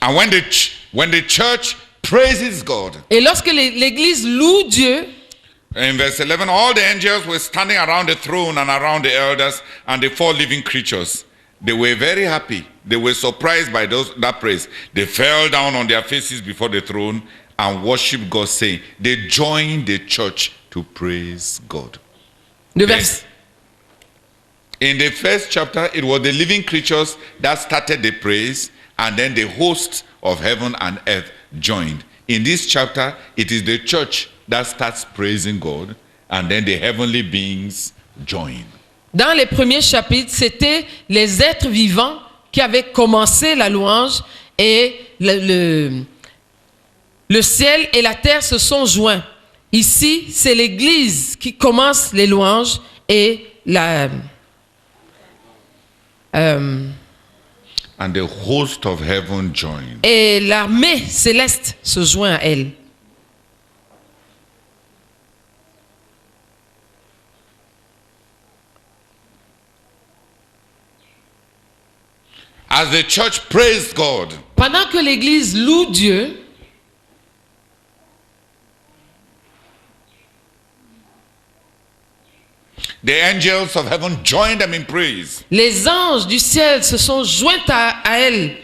And when the church praises God, Et lorsque l'Église loue Dieu, in verse 11, all the angels were standing around the throne and around the elders and the four living creatures. They were very happy. They were surprised by that praise. They fell down on their faces before the throne and worshiped God, saying, they joined the church to praise God. In the first chapter, it was the living creatures that started the praise, and then the hosts of heaven and earth joined. In this chapter, it is the church that starts praising God, and then the heavenly beings join. Dans les premiers chapitres, c'était les êtres vivants qui avaient commencé la louange, et le ciel et la terre se sont joints. Ici, c'est l'Église qui commence les louanges et and the host of heaven join. Et l'armée céleste se joint à elle. As the church praised God, pendant que l'Église loue Dieu, the angels of heaven joined them in praise. Les anges du ciel se sont joints à elle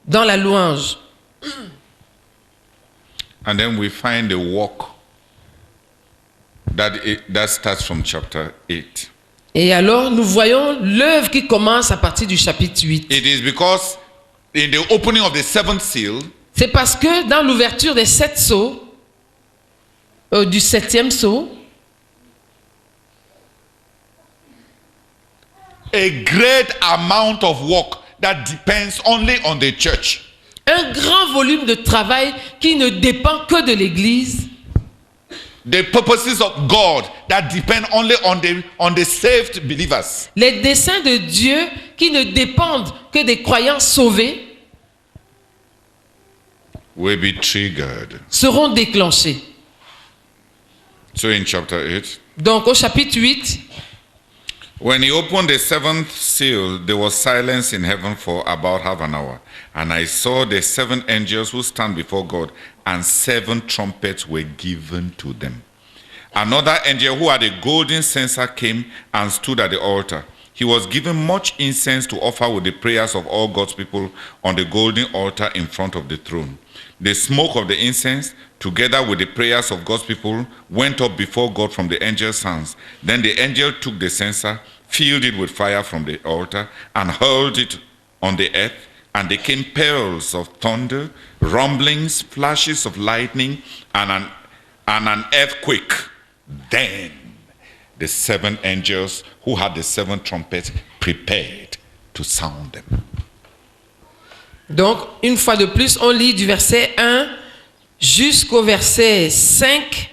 dans la louange. And then we find the work that starts from chapter 8. Et alors, nous voyons l'œuvre qui commence à partir du chapitre 8. It is because in the opening of the seventh seal, c'est parce que dans l'ouverture des 7 sceaux, du 7e sceau, a great amount of work that depends only on the church. Un grand volume de travail qui ne dépend que de l'Église. The purposes of God that depend only on the saved believers. Les desseins de Dieu qui ne dépendent que des croyants sauvés Will be triggered. Seront déclenchés. So in chapter 8. Donc au chapitre 8. When he opened the seventh seal, there was silence in heaven for about half an hour. And I saw the 7 angels who stand before God, and 7 trumpets were given to them. Another angel who had a golden censer came and stood at the altar. He was given much incense to offer with the prayers of all God's people on the golden altar in front of the throne. The smoke of the incense, together with the prayers of God's people, went up before God from the angel's hands. Then the angel took the censer, filled it with fire from the altar, and hurled it on the earth. And there came peals of thunder, rumblings, flashes of lightning, and an earthquake. Then the 7 angels who had the 7 trumpets prepared to sound them. Donc, une fois de plus, on lit du verset 1 jusqu'au verset 5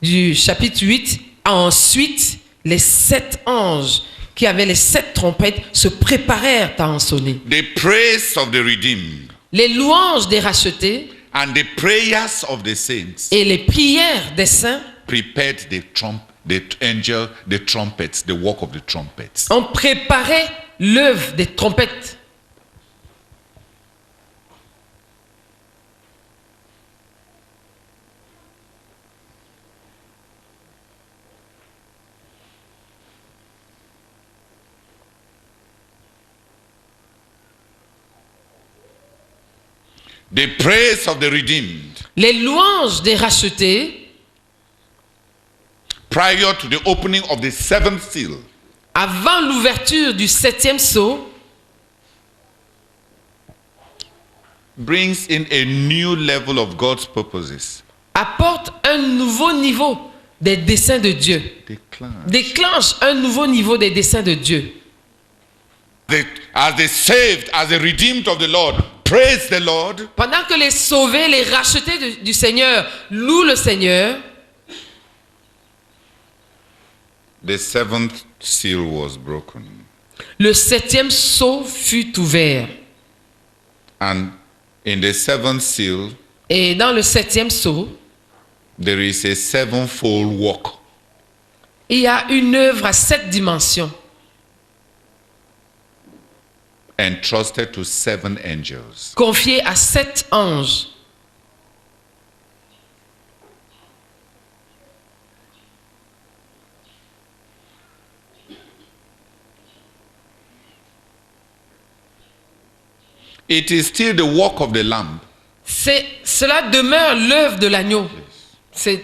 du chapitre 8. Ensuite, les 7 anges qui avaient les 7 trompettes se préparèrent à en sonner. The praise of the redeemed. Les louanges des rachetés and the prayers of the saints. Et les prières des saints prepared the trumpets, the work of the trumpets. ont préparé l'œuvre des trompettes. The praise of the redeemed. Les louanges des rachetés. Prior to the opening of the 7th seal. Avant l'ouverture du 7e sceau. Brings in a new level of God's purposes. Apporte un nouveau niveau des desseins de Dieu. Déclenche un nouveau niveau des desseins de Dieu. As the saved, as the redeemed of the Lord, praise the Lord. Pendant que les sauvés, les rachetés du Seigneur louent le Seigneur. The 7th seal was broken. Le 7e sceau fut ouvert. And in the 7th seal, et dans le 7e sceau, there is a 7-fold work. Il y a une œuvre à 7 dimensions. entrusted to 7 angels. confié à 7 anges. It is still the work of the Lamb. Cela demeure l'œuvre de l'agneau. C'est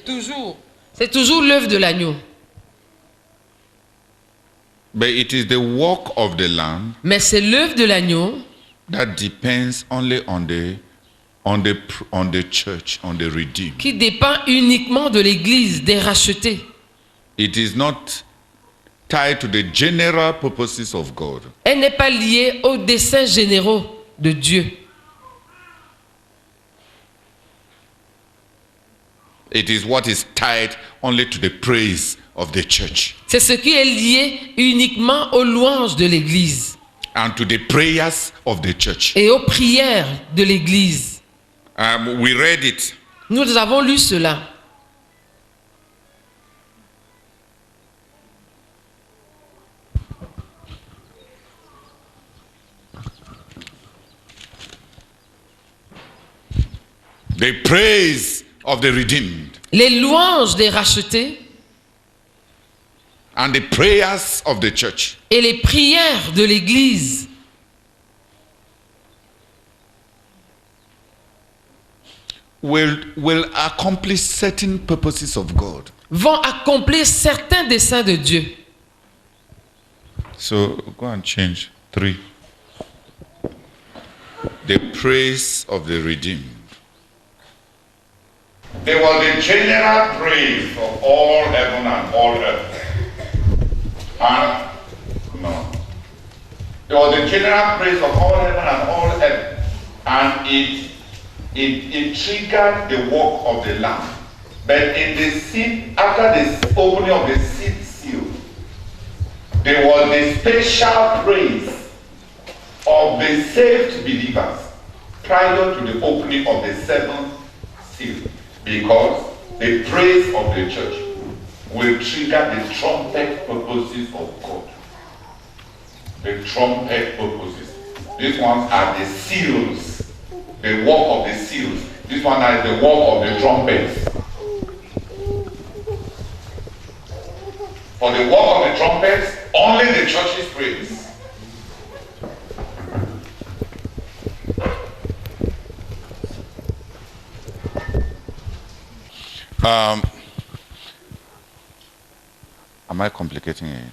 toujours l'œuvre de l'agneau. But it is the work of the Lamb Mais c'est l'œuvre de l'agneau that depends only on the church, on the redeemed. qui dépend uniquement de l'Église, des rachetés. It is not tied to the general purposes of God. Elle n'est pas liée aux desseins généraux de Dieu. It is what is tied only to the praise of the church C'est ce qui est lié uniquement aux louanges de l'Église and to the prayers of the church. et aux prières de l'Église. We read it. Nous avons lu cela. The praise of the redeemed Les louanges des rachetés and the prayers of the church. et les prières de l'Église Will accomplish certain purposes of God. vont accomplir certains desseins de Dieu. So go and change 3. The praise of the redeemed. There was the general praise of all heaven and all earth. And no. There was the general praise of all heaven and all earth. And it triggered the work of the Lamb. But in the seed, after the opening of the seed seal, there was the special praise of the saved believers prior to the opening of the 7th seal. Because the praise of the church will trigger the trumpet purposes of God. The trumpet purposes. These ones are the seals. The work of the seals. This one is the work of the trumpets. For the work of the trumpets, only the church's praise. Am I complicating it?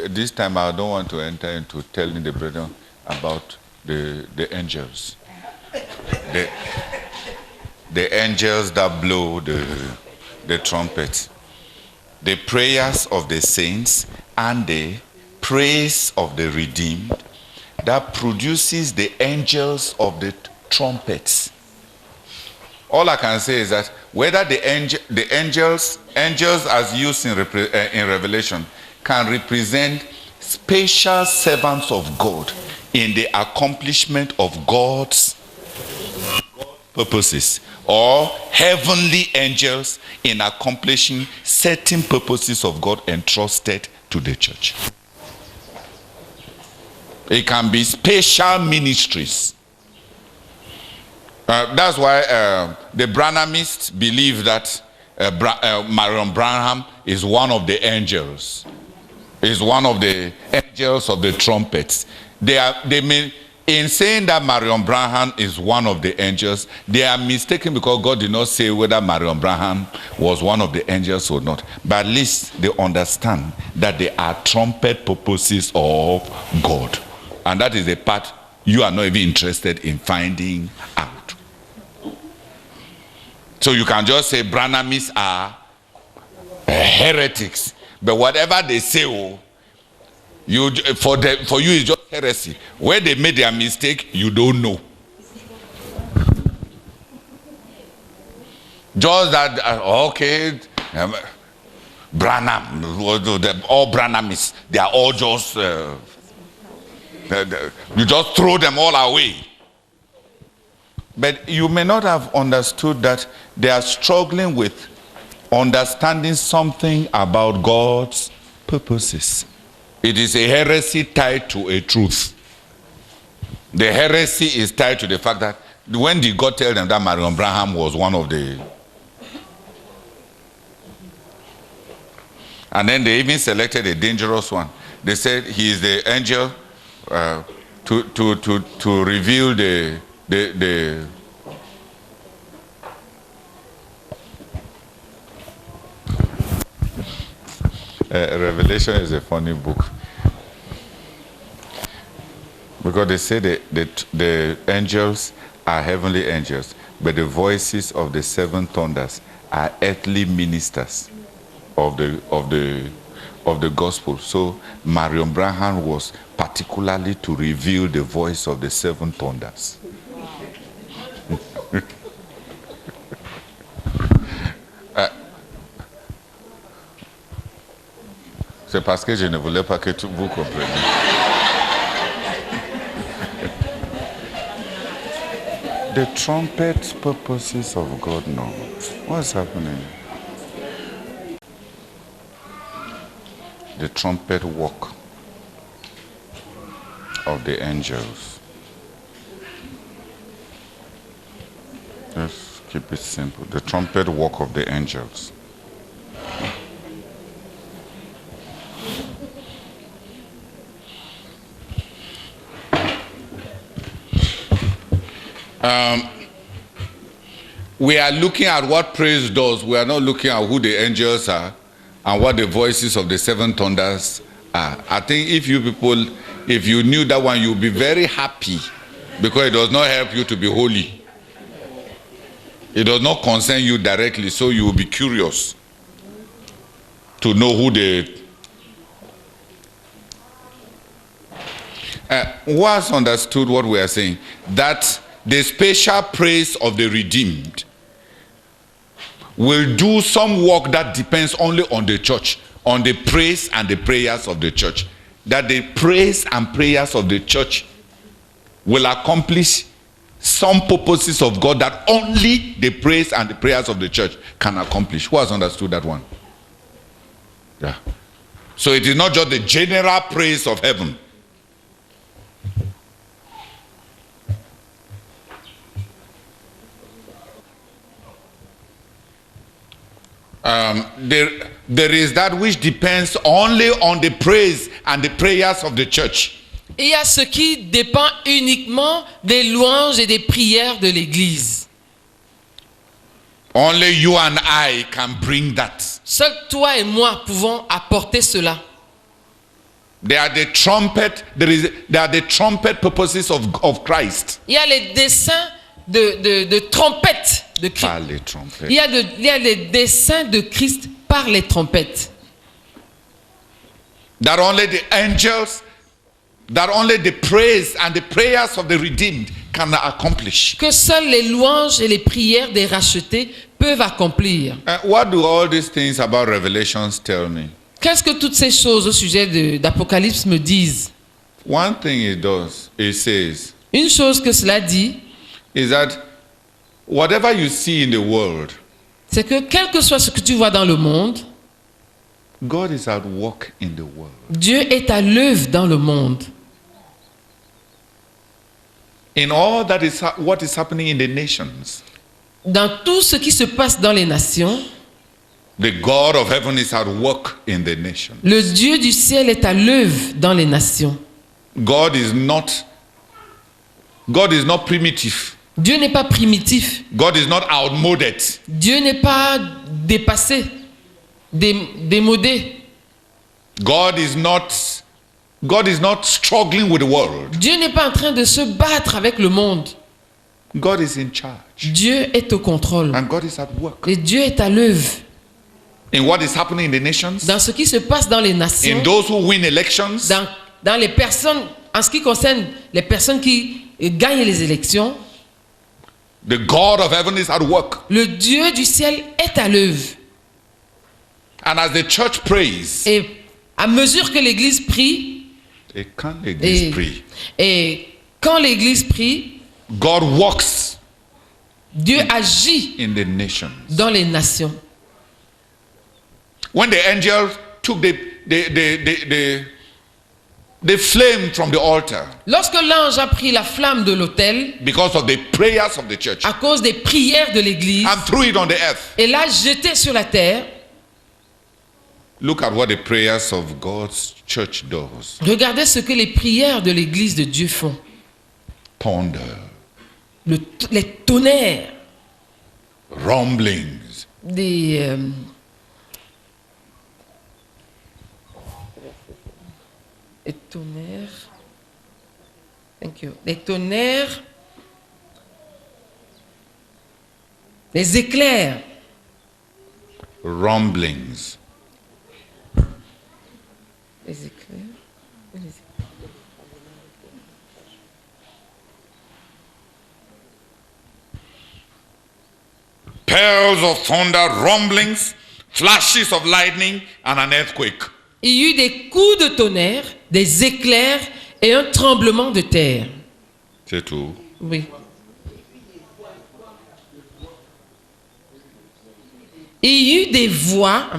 This time I don't want to enter into telling the brethren about the angels. The angels that blow the trumpet. The prayers of the saints and the praise of the redeemed that produces the angels of the trumpets. All I can say is that whether the angels as used in Revelation can represent special servants of God in the accomplishment of God's purposes, or heavenly angels in accomplishing certain purposes of God entrusted to the church. It can be special ministries. That's why the Branhamists believe that Marion Branham is one of the angels. Is one of the angels of the trumpets. In saying that Marion Branham is one of the angels, they are mistaken because God did not say whether Marion Branham was one of the angels or not. But at least they understand that they are trumpet purposes of God. And that is the part you are not even interested in finding out. So you can just say Branhamists are heretics. But whatever they say, for you it's just heresy. Where they made their mistake, you don't know. Just that, okay, Branham, all Branhamists, they are all just, you just throw them all away. But you may not have understood that they are struggling with understanding something about God's purposes. It is a heresy tied to a truth. The heresy is tied to the fact that when did God tell them that Marion Branham was one of the... And then they even selected a dangerous one. They said he is the angel to reveal the Revelation is a funny book. Because they say the angels are heavenly angels, but the voices of the seven thunders are earthly ministers of the gospel. So Marion Branham was particularly to reveal the voice of the seven thunders. C'est parce que je ne voulais pas que vous compreniez. The trumpet purposes of God, no. What's happening? The trumpet work of the angels. Just keep it simple. The trumpet work of the angels. We are looking at what praise does. We are not looking at who the angels are and what the voices of the seven thunders are. I think if you people, if you knew that one, you'll be very happy because it does not help you to be holy. It does not concern you directly, so you will be curious to know who the... who has understood what we are saying? That the special praise of the redeemed will do some work that depends only on the church, on the praise and the prayers of the church. That the praise and prayers of the church will accomplish some purposes of God that only the praise and the prayers of the church can accomplish. Who has understood that one? Yeah. So it is not just the general praise of heaven. There is that which depends only on the praise and the prayers of the church. Il y a ce qui dépend uniquement des louanges et des prières de l'Église. Only you and I can bring that. Seul toi et moi pouvons apporter cela. They are the trumpet. They are the trumpet purposes of Christ. Il y a les desseins de trompette de Christ. Par les trompettes. Il y a les desseins de Christ par les trompettes. That only the angels, that only the praise and the prayers of the redeemed can accomplish. Que seules les louanges et les prières des rachetés peuvent accomplir. What do all these things about Revelations tell me? Qu'est-ce que toutes ces choses au sujet d'Apocalypse me disent? One thing it does, it says, Une chose que cela dit, is that whatever you see in the world, c'est que quel que soit ce que tu vois dans le monde, God is at work in the world. Dieu est à l'œuvre dans le monde. In all that is what is happening in the nations, Dans tout ce qui se passe dans les nations, the God of heaven is at work in the nation. le Dieu du ciel est à l'œuvre dans les nations. God is not primitive. Dieu n'est pas primitif. God is not outmoded. Dieu n'est pas dépassé, démodé. God is not struggling with the world. Dieu n'est pas en train de se battre avec le monde. God is in charge. Dieu est au contrôle. And God is at work. Et Dieu est à l'œuvre. In what is happening in the nations, Dans ce qui se passe dans les nations, in those who win elections, dans les personnes, en ce qui concerne les personnes qui gagnent les élections, the God of heaven is at work. le Dieu du ciel est à l'œuvre. And as the church prays, Et à mesure que l'Église prie, et quand l'Église prie, God works Dieu agit in the nations. dans les nations. When the angel took the flame from the altar, Lorsque l'ange a pris la flamme de l'autel, because of the prayers of the church, à cause des prières de l'église, and threw it on the earth. et l'a jeté sur la terre, Look at what the prayers of God's church does. regardez ce que les prières de l'église de Dieu font. Thunder, Les tonnerres, rumblings, des tonnerres. Thank you. Des tonnerres, des éclairs, rumblings, des éclairs. peals of thunder, rumblings, flashes of lightning, and an earthquake. Il y eut des coups de tonnerre, des éclairs et un tremblement de terre. C'est tout. Oui. Il y eut des voix,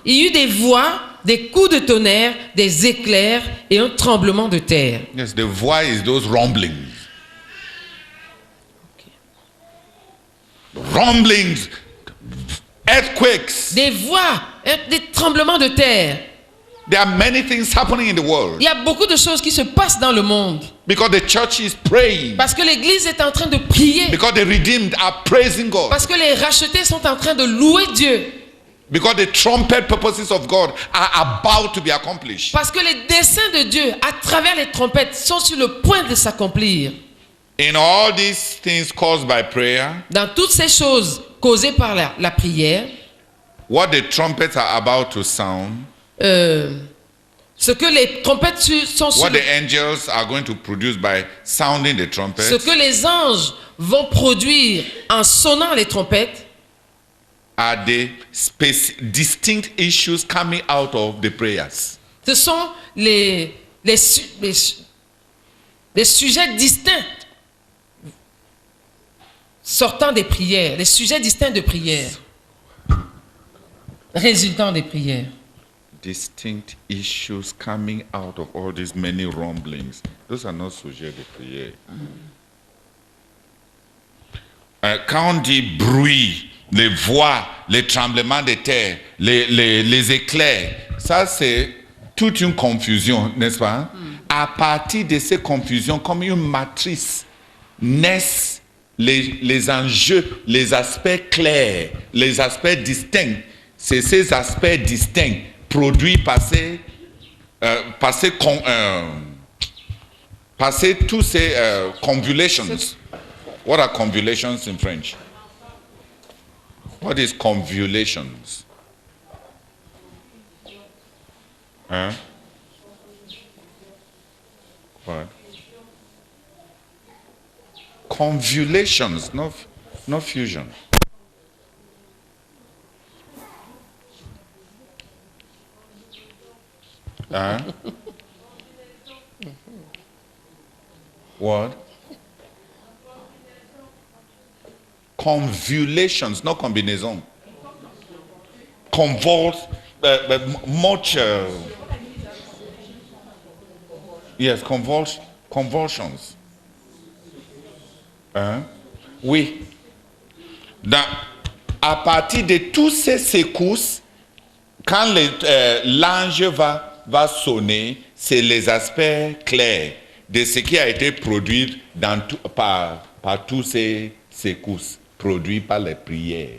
il y eut des voix, des coups de tonnerre, des éclairs et un tremblement de terre. Yes, the voice is those rumblings. Rumblings, earthquakes. Des voix, des tremblements de terre. There are many things happening in the world Il y a beaucoup de choses qui se passent dans le monde. because the church is praying, Parce que l'église est en train de prier. because the redeemed are praising God, Parce que les rachetés sont en train de louer Dieu. because the trumpet purposes of God are about to be accomplished. Parce que les desseins de Dieu à travers les trompettes sont sur le point de s'accomplir. In all these things caused by prayer, Dans toutes ces choses causées par la prière, what the trumpets are about to sound, ce que les trompettes sont sur what the angels are going to produce by sounding the ce trumpets, que les anges vont produire en sonnant les trompettes, are the distinct issues coming out of the prayers. ce sont les sujets distincts sortant des prières, les sujets distincts de prière, résultant des prières. Distinct issues coming out of all these many rumblings. Those are not sujets de prière. Quand on dit bruit, les voix, les tremblements de terre, les éclairs, ça c'est toute une confusion, n'est-ce pas? À partir de ces confusions, comme une matrice, naissent les enjeux, les aspects clairs, les aspects distincts. C'est ces aspects distincts produits par tous ces convolutions. What are convolutions in French? What is convolutions? Huh? What? Convolutions, not fusion. Huh? What? Convolutions, not combinaison. Convulse, much. Yes, convulsions. Hein? Oui. À partir de toutes ces secousses, quand l'ange va sonner, c'est les aspects clairs de ce qui a été produit par tous ces secousses produits par les prières.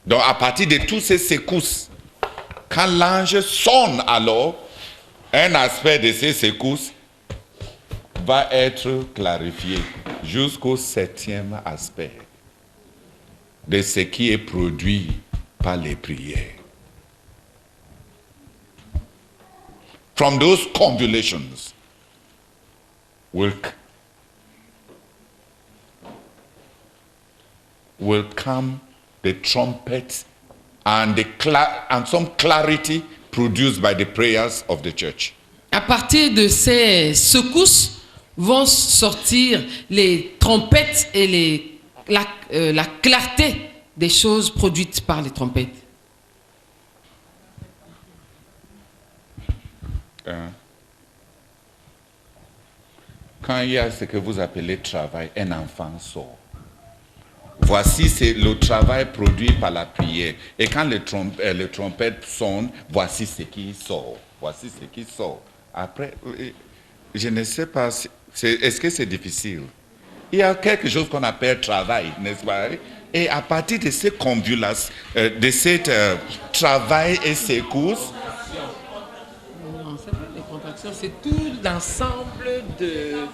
Donc à partir de toutes ces secousses, quand l'ange sonne alors, un aspect de ces secousses va être clarifié jusqu'au 7e aspect de ce qui est produit par les prières. From those convolutions will come the trumpets and some clarity produced by the prayers of the church. À partir de ces secousses vont sortir les trompettes et la clarté des choses produites par les trompettes. Quand il y a ce que vous appelez travail, un enfant sort. Voici c'est le travail produit par la prière. Et quand les trompettes sonnent, voici ce qui sort. Voici ce qui sort. Après, je ne sais pas, est-ce que c'est difficile? Il y a quelque chose qu'on appelle travail, n'est-ce pas? Et à partir de ces convulsions, de ce travail et ces courses, Non, c'est pas des contractions, c'est tout l'ensemble de...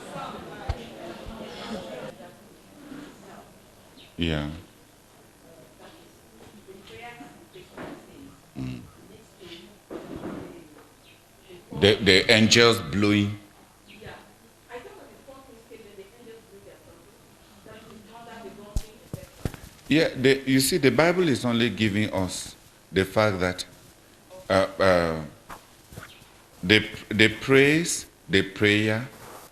yeah. The angels blowing. Yeah, you see, the Bible is only giving us the fact that the praise, the prayer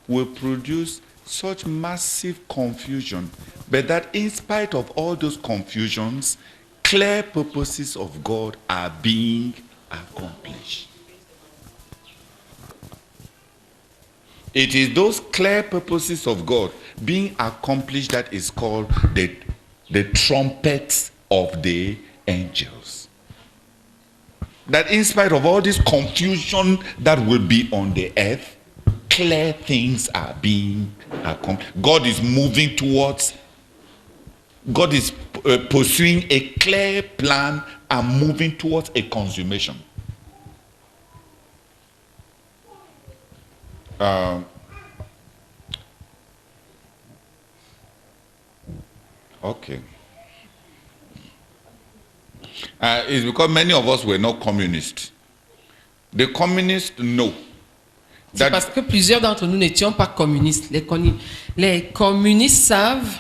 will produce such massive confusion, but that in spite of all those confusions, clear purposes of God are being accomplished. It is those clear purposes of God being accomplished that is called the trumpets of the angels. That in spite of all this confusion that will be on the earth, clear things are being accomplished. God is moving towards, God is pursuing a clear plan and moving towards a consummation. Okay. It's because many of us were not communists. The communists know C'est parce que plusieurs d'entre nous n'étions pas communistes. Les communistes savent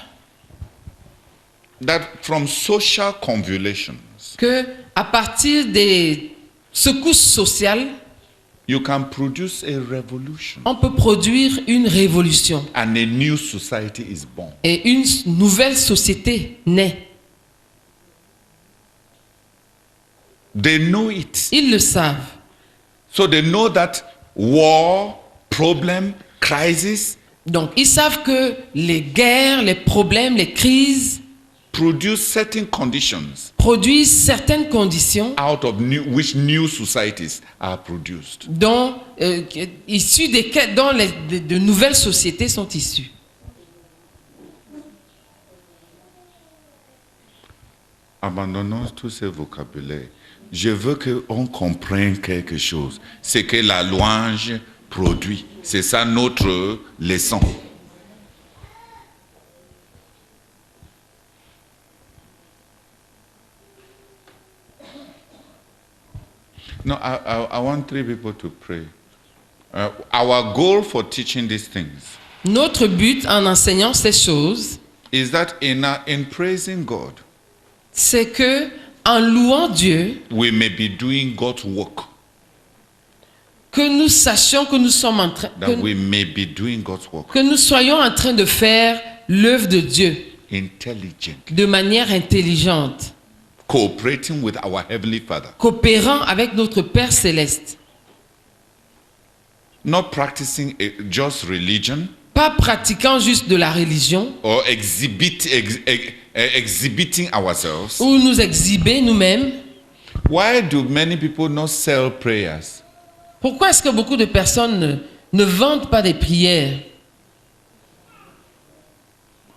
that from social convulsions, que à partir des secousses sociales, you can produce a revolution. on peut produire une révolution. And a new society is born. Et une nouvelle société naît. They know it. Ils le savent. So they know that war, problem, crisis Donc, ils savent que les guerres, les problèmes, les crises produce certain conditions produisent certaines conditions out of which new societies are produced. dont, issues desquelles, dont de nouvelles sociétés sont issues. Abandonnons tous ces vocabulaires. Je veux qu'on comprenne quelque chose. C'est que la louange produit. C'est ça notre leçon. No, I want 3 people to pray. Our goal for teaching these things Notre but en enseignant ces choses, is that in praising God, c'est que en louant Dieu, we may be doing God's work. que nous sachions que nous sommes en train, That we may be doing God's work que nous soyons en train de faire l'œuvre de Dieu intelligently, de manière intelligente, cooperating with our Heavenly Father, coopérant avec notre Père céleste, not practicing just religion pas pratiquant juste de la religion or exhibiting ourselves. ou nous exhiber nous-mêmes. Why do many people not sell prayers? Pourquoi est-ce que beaucoup de personnes ne vendent pas des prières?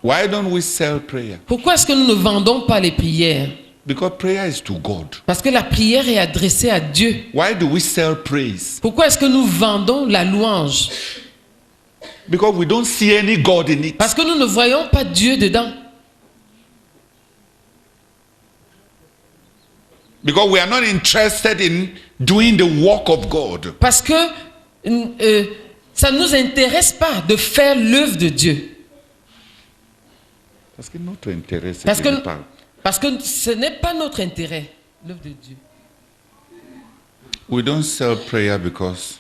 Why don't we sell prayer? Pourquoi est-ce que nous ne vendons pas les prières? Because prayer is to God. Parce que la prière est adressée à Dieu. Why do we sell praise? Pourquoi est-ce que nous vendons la louange? Because we don't see any God in it. Parce que nous ne voyons pas Dieu dedans. Because we are not interested in doing the work of God. Parce que ça ne nous intéresse pas de faire l'œuvre de Dieu. Parce que notre intérêt, c'est Parce de que, parler. parce que ce n'est pas notre intérêt, l'œuvre de Dieu. We don't sell prayer because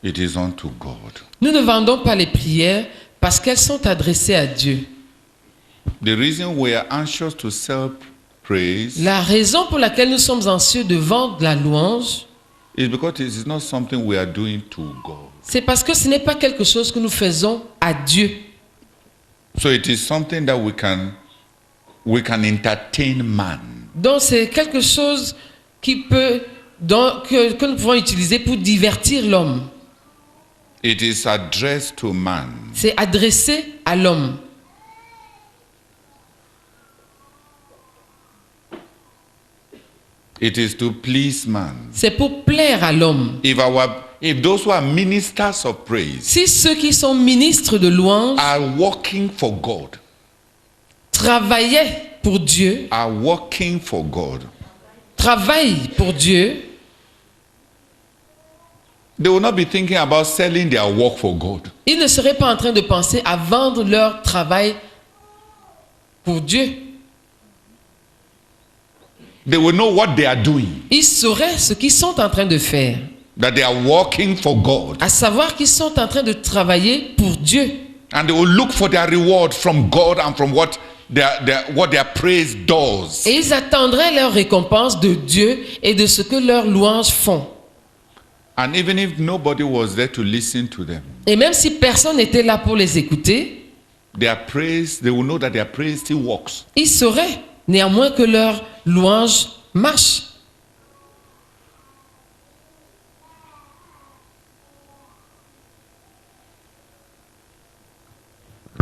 it is unto God. Nous ne vendons pas les prières parce qu'elles sont adressées à Dieu. The reason we are anxious to sell praise La raison pour laquelle nous sommes anxieux devant la louange, is because it is not something we are doing to God. c'est parce que ce n'est pas quelque chose que nous faisons à Dieu. So it is something that we can entertain man. Donc c'est quelque chose que nous pouvons utiliser pour divertir l'homme. It is addressed to man. C'est adressé à l'homme. It is to please man. C'est pour plaire à l'homme. If those who are ministers of praise Si ceux qui sont ministres de louange are working for God, travaillaient pour Dieu, travaillent pour Dieu, they will not be thinking about selling their work for God. ils ne seraient pas en train de penser à vendre leur travail pour Dieu. They will know what they are doing, Ils sauraient ce qu'ils sont en train de faire, that they are working for God. à savoir qu'ils sont en train de travailler pour Dieu. And they will look for their reward from God and from what their praise does. Et ils attendraient leur récompense de Dieu et de ce que leurs louanges font. And even if nobody was there to listen to them, Et même si personne n'était là pour les écouter, their praise, they will know that their praise still works. ils sauraient néanmoins que leur louange marche.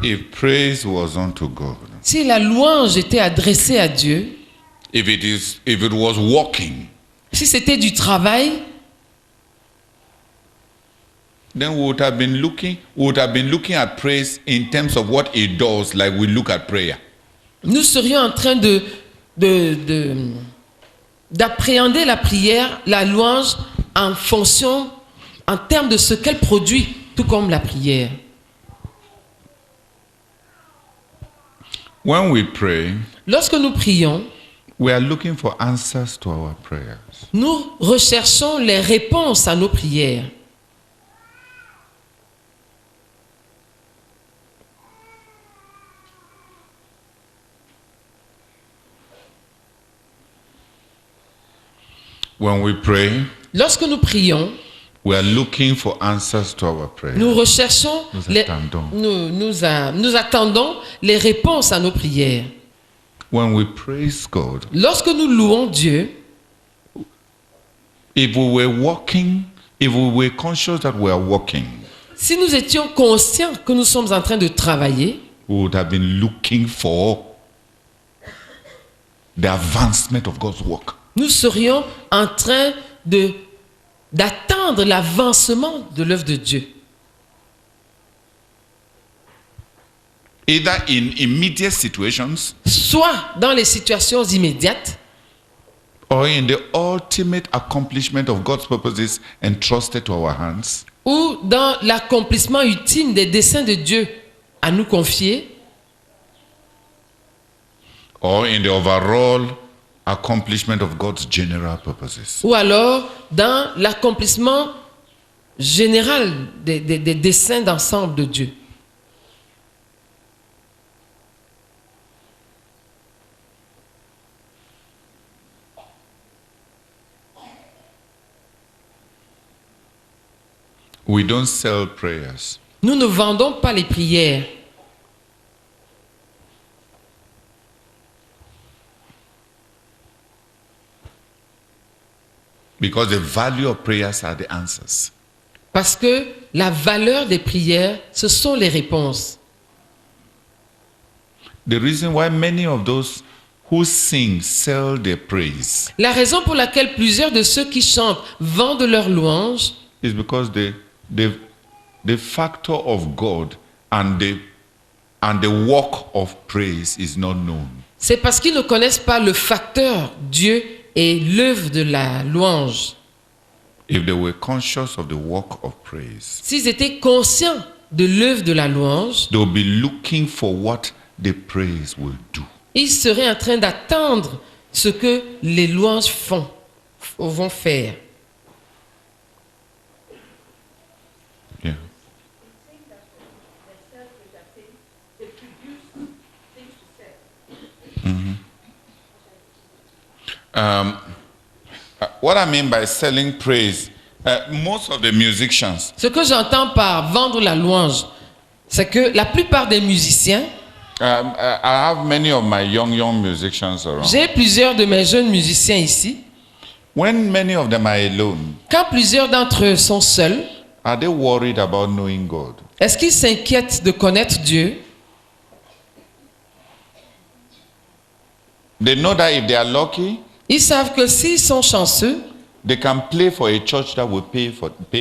If praise was unto God, Si la louange était adressée à Dieu, if it was working, si c'était du travail, then we would have been looking at praise in terms of what it does, like we look at prayer. nous serions en train d'appréhender la prière, la louange, en termes de ce qu'elle produit, tout comme la prière. When we pray, Lorsque nous prions, we are looking for answers to our prayers. nous recherchons les réponses à nos prières. When we pray, Lorsque nous prions, we are looking for answers to our prayers. nous recherchons, nous attendons les réponses à nos prières. When we praise God, Lorsque nous louons Dieu, if we were conscious that we are working, si nous étions conscients que nous sommes en train de travailler, we would have been looking for the advancement of God's work. nous serions en train d'attendre l'avancement de l'œuvre de Dieu. Either in immediate situations Soit dans les situations immédiates, or in the ultimate accomplishment of God's purposes entrusted to our hands, ou dans l'accomplissement ultime des desseins de Dieu à nous confier, or in the overall accomplishment of God's general purposes. ou alors dans l'accomplissement général des desseins d'ensemble de Dieu. We don't sell prayers. Nous ne vendons pas les prières. Because the value of prayers are the answers. Parce que la valeur des prières, ce sont les réponses. The reason why many of those who sing sell their praise La raison pour laquelle plusieurs de ceux qui chantent vendent leur louange, is because the factor of God and the work of praise is not known. c'est parce qu'ils ne connaissent pas le facteur Dieu et l'œuvre de la louange. If they were conscious of the work of praise, S'ils étaient conscients de l'œuvre de la louange, they will be looking for what the praise will do. ils seraient en train d'attendre ce que les louanges vont faire. Yeah. What I mean by selling praise, most of the musicians, Ce que j'entends par vendre la louange, c'est que la plupart des musiciens, I have many of my young musicians around. j'ai plusieurs de mes jeunes musiciens ici, When many of them are alone, quand plusieurs d'entre eux sont seuls, are they worried about knowing God? est-ce qu'ils s'inquiètent de connaître Dieu? They know that if they are lucky, Ils savent que s'ils sont chanceux, they can play for a church that will pay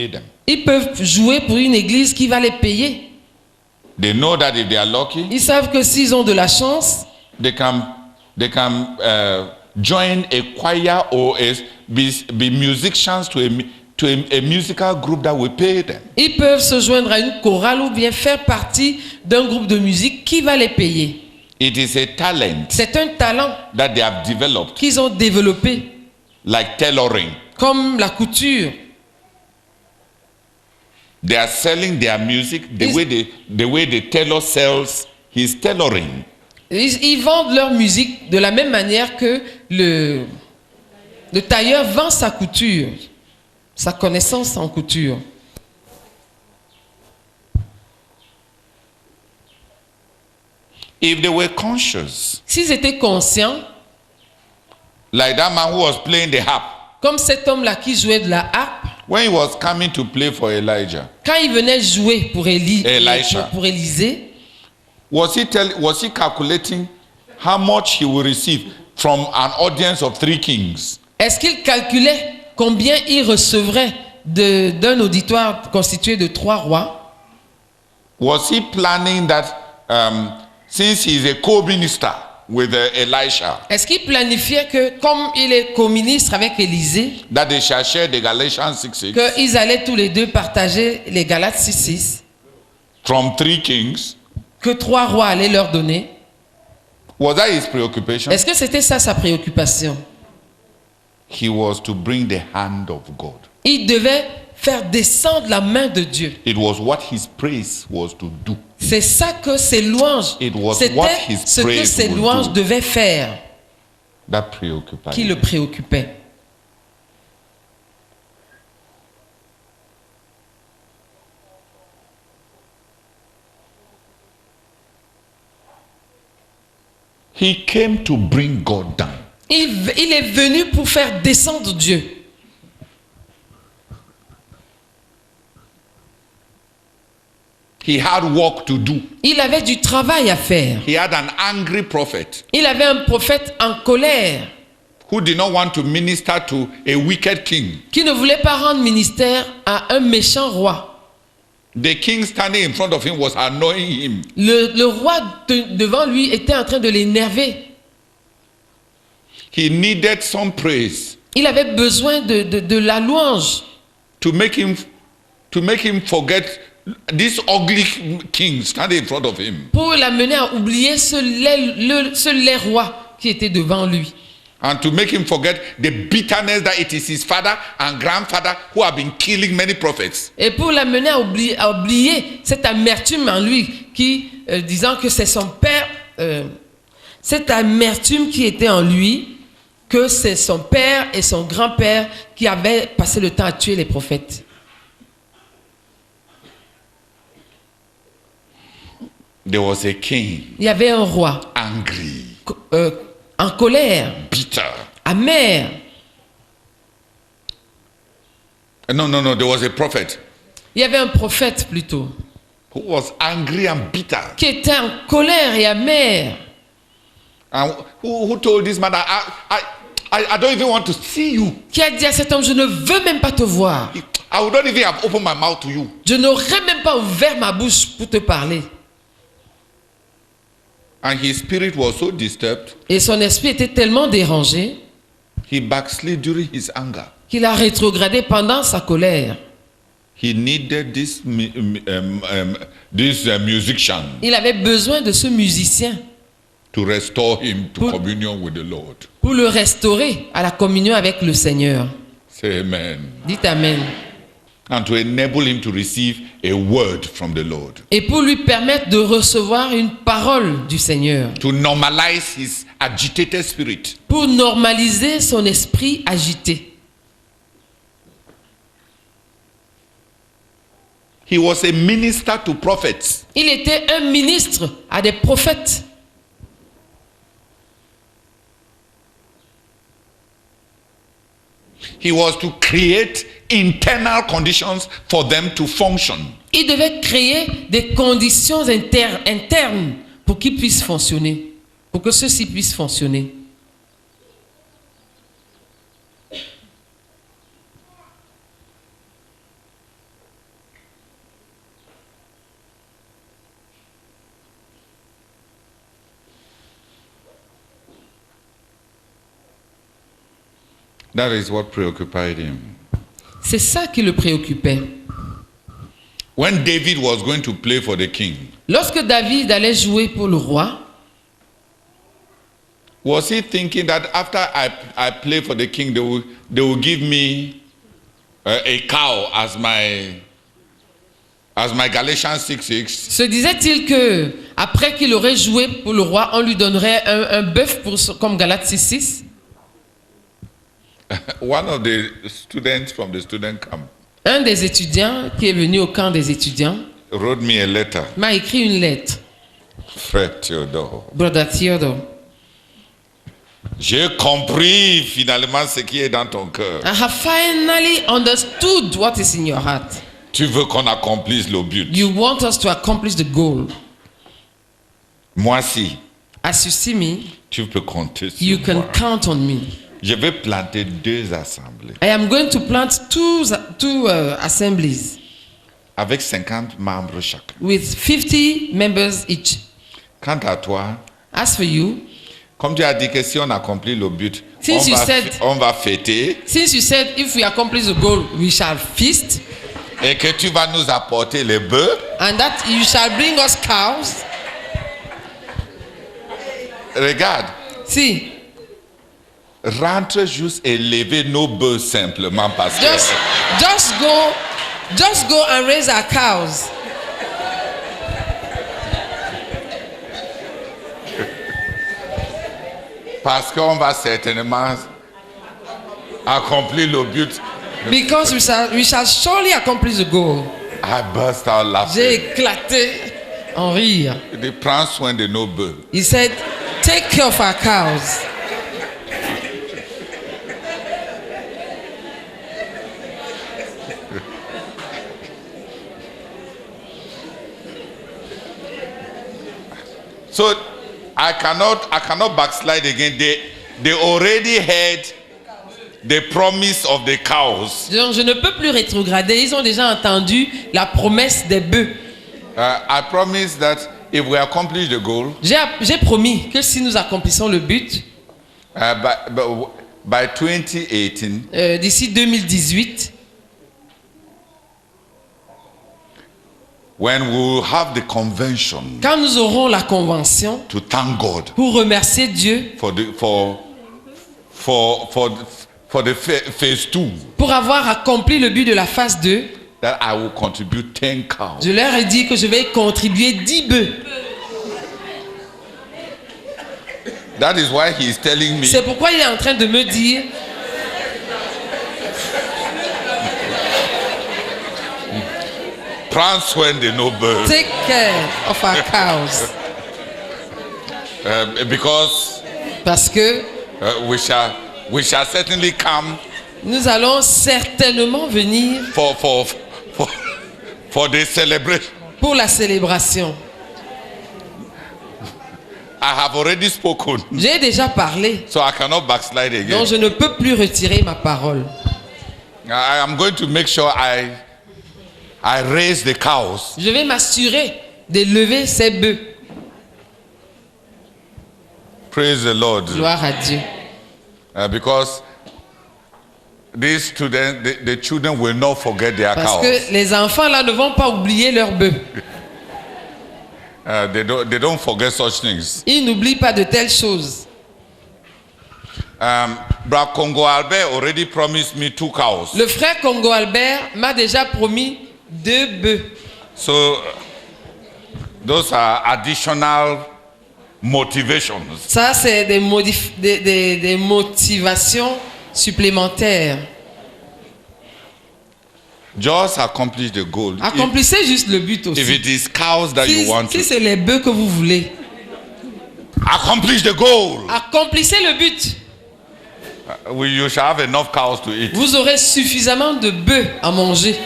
them. ils peuvent jouer pour une église qui va les payer. They know that if they are lucky, Ils savent que s'ils ont de la chance, they can join a choir or be musicians to a musical group that will pay them. ils peuvent se joindre à une chorale ou bien faire partie d'un groupe de musique qui va les payer. It is a talent C'est un talent that they have developed, qu'ils ont développé, like tailoring. comme la couture. They are selling their music the way the tailor sells his tailoring. Ils vendent leur musique de la même manière que le tailleur vend sa couture, sa connaissance en couture. If they were conscious, S'ils étaient conscients, like that man who was playing the harp, comme cet homme-là qui jouait de la harpe, when he was coming to play for Elijah, quand il venait jouer pour Elisha. pour Élisée, was he calculating how much he will receive from an audience of 3 kings? est-ce qu'il calculait combien il recevrait d'un auditoire constitué de 3 rois? Was he planning that since he is a co-minister with Elisha, Est-ce qu'il planifiait que, comme il est co-ministre avec Élisée, that they shall share the Galatians 6:6 qu'ils allaient tous les deux partager les Galates 6:6, from 3 kings? que 3 rois allaient leur donner? Was that his preoccupation? Est-ce que c'était ça sa préoccupation? He was to bring the hand of God. Il devait faire descendre la main de Dieu. It was what his praise was to do. C'est ça que ses louanges, It was what c'était his ce que praise ses would louanges do. devaient faire That preoccupied qui him. le préoccupait. He came to bring God down. Il est venu pour faire descendre Dieu. He had work to do. Il avait du travail à faire. He had an angry prophet Il avait un prophète en colère who did not want to minister to a wicked king. qui ne voulait pas rendre ministère à un méchant roi. The king standing in front of him was annoying him. Le roi devant lui était en train de l'énerver. He needed some praise Il avait besoin de la louange to make him forget this ugly king standing in front of him, pour l'amener à oublier ce laid roi qui était devant lui. and to make him forget the bitterness that it is his father and grandfather who have been killing many prophets. Et pour l'amener à oublier cette amertume en lui qui, disant que c'est son père, cette amertume qui était en lui, que c'est son père et son grand-père qui avaient passé le temps à tuer les prophètes. There was a king, Il y avait un roi angry, en colère, bitter. amer. No, there was a prophet Il y avait un prophète plutôt who was angry and bitter. qui était en colère et amer. And who told this man, I don't even want to see you. Qui a dit à cet homme, je ne veux même pas te voir. I would not even have opened my mouth to you. Je n'aurais même pas ouvert ma bouche pour te parler. And his spirit was so disturbed, Et son esprit était tellement dérangé he backslid during his anger. qu'il a rétrogradé pendant sa colère. He needed this musician Il avait besoin de ce musicien to restore him to Pour- communion with the Lord. pour le restaurer à la communion avec le Seigneur. Say amen. Dites Amen. and to enable him to receive a word from the Lord. Et pour lui permettre de recevoir une parole du Seigneur. To normalize his agitated spirit. Pour normaliser son esprit agité. He was a minister to prophets. Il était un ministre à des prophètes. He was to create internal conditions for them to function. Il devait créer des conditions internes pour qu'ils puissent fonctionner, pour que ceux-ci puissent fonctionner. That is what preoccupied him. C'est ça qui le préoccupait. When David was going to play for the king, Lorsque David allait jouer pour le roi, was he thinking that after I play for the king, they will give me a cow as my Galatians 6:6? se disait-il que après qu'il aurait joué pour le roi, on lui donnerait un bœuf comme Galates 6:6? One of the students from the student camp Un des étudiants qui est venu au camp des étudiants wrote me a letter. m'a écrit une lettre. Fred Theodore. Brother Theodore, J'ai compris finalement ce qui est dans ton cœur. I have finally understood what is in your heart. Tu veux qu'on accomplisse le but. You want us to accomplish the goal. Moi si, As you see me, tu peux compter sur you can moi. count on me. Je vais planter 2 assemblées I am going to plant two assemblies avec 50 membres chacun. with 50 members each. Quant à toi, As for you, comme tu as dit que si on accomplit le but, Since you said- on va fêter since you said if we accomplish the goal, we shall feast, et que tu vas nous apporter les bœufs, and that you shall bring us cows. regarde, See, rentre juste et levez nos bœufs simplement parce que just go and raise our cows. parce qu'on va certainement accomplir le but. Because we shall surely accomplish the goal. I burst out J'ai laughing. éclaté en rire. Il dit, prends soin de nos bœufs. He said, take care of our cows. So I cannot backslide again. They already had the promise of the cows. Donc, je ne peux plus rétrograder. Ils ont déjà entendu la promesse des bœufs. I promise that if we accomplish the goal, J'ai promis que si nous accomplissons le but, by 2018, d'ici 2018, when we will have the convention quand nous aurons la convention to thank God pour remercier Dieu for the phase 2, pour avoir accompli le but de la phase 2, that I will contribute 10 cows. je leur ai dit que je vais contribuer 10 bœufs. That is why he is telling me C'est pourquoi il est en train de me dire, prends soin de nos bœufs. take care of our cows. Because Parce que we shall certainly come nous allons certainement venir for the celebration. pour la célébration. I have already spoken, J'ai déjà parlé, so I cannot backslide again. donc je ne peux plus retirer ma parole. I am going to make sure I raise the cows. Je vais m'assurer d'élever ces bœufs. Praise the Lord. Gloire à Dieu. Because these students, the children will not forget their Parce cows. que les enfants là ne vont pas oublier leurs bœufs. They don't forget such things. Ils n'oublient pas de telles choses. Brother Congo Albert already promised me 2 cows. Le frère Congo Albert m'a déjà promis 2 bœufs. So those are additional motivations. Ça, c'est des motivations supplémentaires. Just accomplish the goal. Accomplissez juste le but aussi. If it is cows that you want Si to, c'est les bœufs que vous voulez, accomplish the goal. accomplissez le but. You shall have enough cows to eat. Vous aurez suffisamment de bœufs à manger.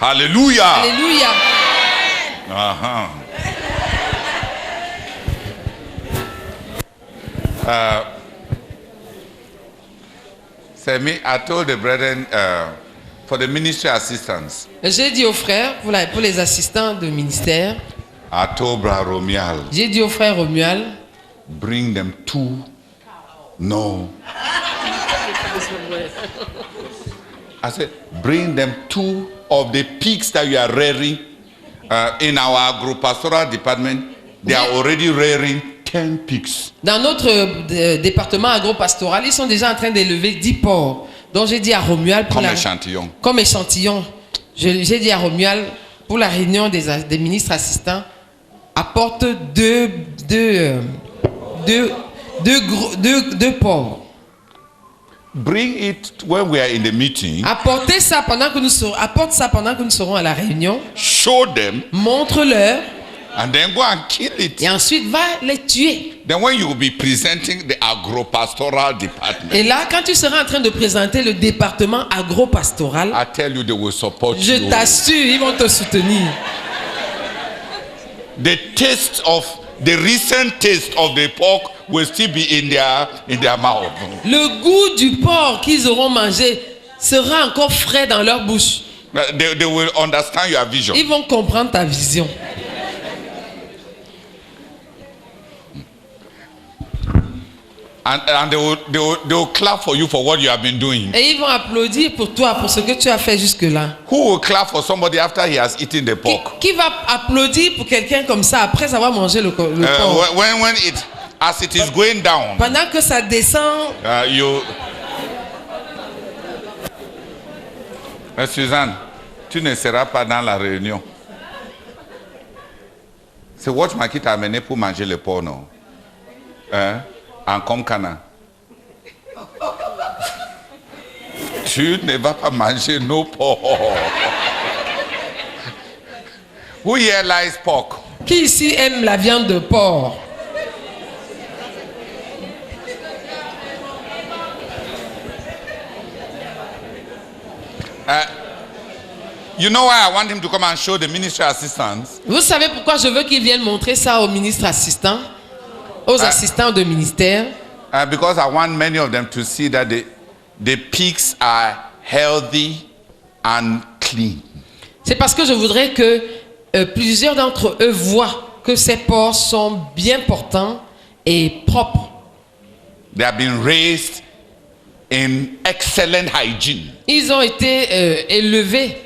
Hallelujah. Alléluia. Me, I told the brethren for the ministry assistants. J'ai dit aux frères, pour les assistants de ministère, I told Brother Romial, j'ai dit au frère Romuald, bring them 2. No. I said, bring them 2 of the pigs that you are rearing. In our agro-pastoral department, they are already rearing 10 pigs. dans notre département agro-pastoral, ils sont déjà en train d'élever 10 porcs. Donc j'ai dit à Romuald, comme échantillon, j'ai dit à Romuald, pour la réunion des ministres assistants, apporte 2 porcs. Bring it when we are in the meeting. Apporte ça pendant que nous serons à la réunion. Show them. Montre-leur. And then go and kill it. Et ensuite va les tuer. Then when you will be presenting the agro-pastoral department. Et là, quand tu seras en train de présenter le département agro-pastoral, I tell you, they will support you. Je t'assure, ils vont te soutenir. The recent taste of the pork will still be in their mouth. Le goût du porc qu'ils auront mangé sera encore frais dans leur bouche. They will understand your vision. Ils vont comprendre ta vision. And they will clap for you for what you have been doing. Et ils vont applaudir pour toi, pour ce que tu as fait jusque-là. Who will clap for somebody after he has eaten the pork? Qui va applaudir pour quelqu'un comme ça après avoir mangé le porc? As it is going down. Pendant que ça descend. Suzanne, tu ne seras pas dans la réunion. C'est Watch Ma qui t'a amené pour manger le porc, non? En Comcana. Tu ne vas pas manger nos porcs. Who here likes pork? Qui ici aime la viande de porc? You know why I want him to come and show the ministry assistants? Vous savez pourquoi je veux qu'il vienne montrer ça aux ministres assistants, aux assistants de ministère? Because I want many of them to see that the pigs are healthy and clean. C'est parce que je voudrais que plusieurs d'entre eux voient que ces porcs sont bien portants et propres. They have been raised in excellent hygiene. Ils ont été élevés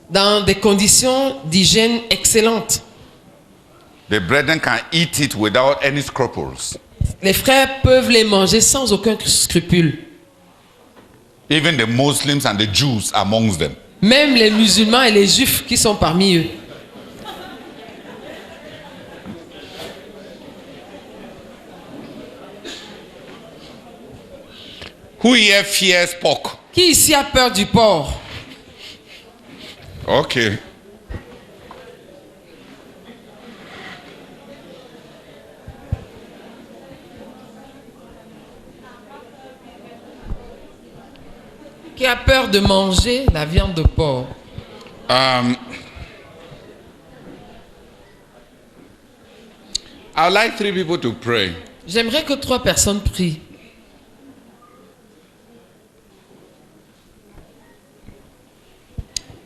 dans des conditions d'hygiène excellentes. The brethren can eat it without any scruples. Les frères peuvent les manger sans aucun scrupule. Even the Muslims and the Jews amongst them. Même les musulmans et les juifs qui sont parmi eux. Who here fears pork? Qui ici a peur du porc? Okay. Qui a peur de manger la viande de porc? I'd like 3 people to pray. J'aimerais que 3 personnes prient.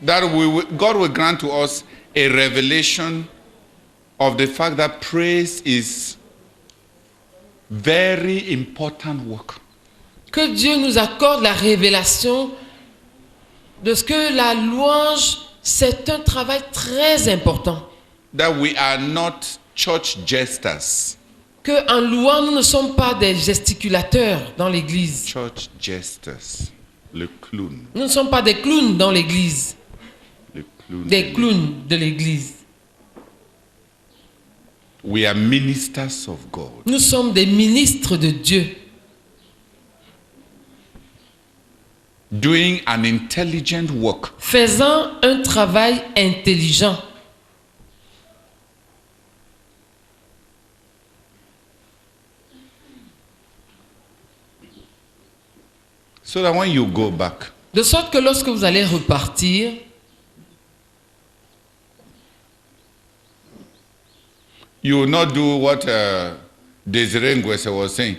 That God will grant to us a revelation of the fact that praise is very important work. Que Dieu nous accorde la révélation de ce que la louange, c'est un travail très important. That we are not church jesters. que en louant, nous ne sommes pas des gesticulateurs dans l'église. Church jesters. Le clown. Nous ne sommes pas des clowns dans l'église. Le clown. Des clowns de l'église. We are ministers of God. Nous sommes des ministres de Dieu. Doing an intelligent work. Faisant un travail intelligent. So that when you go back, De sorte que lorsque vous allez repartir, you will not do what Désiré Nguesse was saying.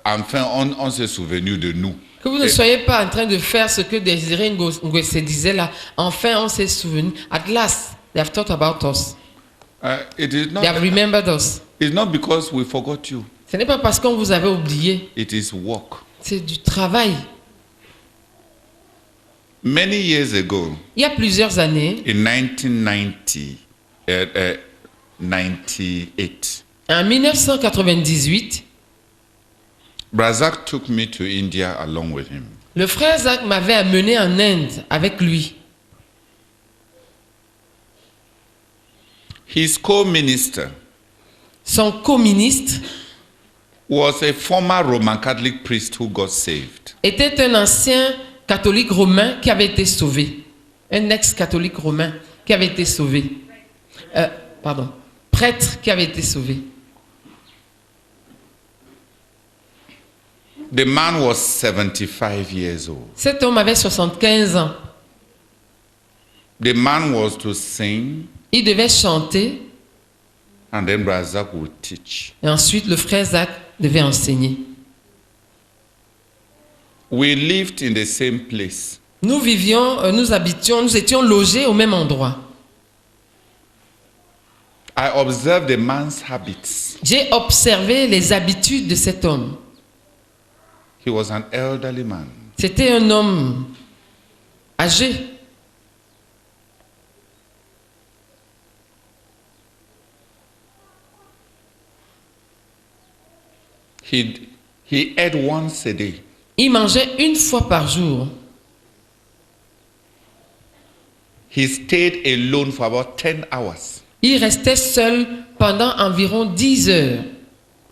Enfin, on s'est souvenu de nous. que vous ne soyez pas en train de faire ce que Désiré Nguesse disait là. Enfin, on s'est souvenu. At last, they have thought about us. It is not. They have remembered us. It's not because we forgot you. Ce n'est pas parce qu'on vous avait oublié. It is work. C'est du travail. Many years ago, Il y a plusieurs années, in 1998, en 1998, Brazak took me to India along with him. le frère Zach m'avait amené en Inde avec lui. His co-minister Son co-ministre was a former Roman Catholic priest who got saved. était un ancien catholique romain qui avait été sauvé. Un ex-catholique romain qui avait été sauvé. Prêtre qui avait été sauvé. The man was 75 years old. Cet homme avait 75 ans. The man was to sing, Il devait chanter and then Brazak would teach. et ensuite le frère Zach devait enseigner. We lived in the same place. Nous vivions, nous étions logés au même endroit. I observed the man's habits. J'ai observé les habitudes de cet homme. He was an elderly man. C'était un homme âgé. He ate once a day. Il mangeait une fois par jour. He stayed alone for about 10 hours Il restait seul pendant environ 10 heures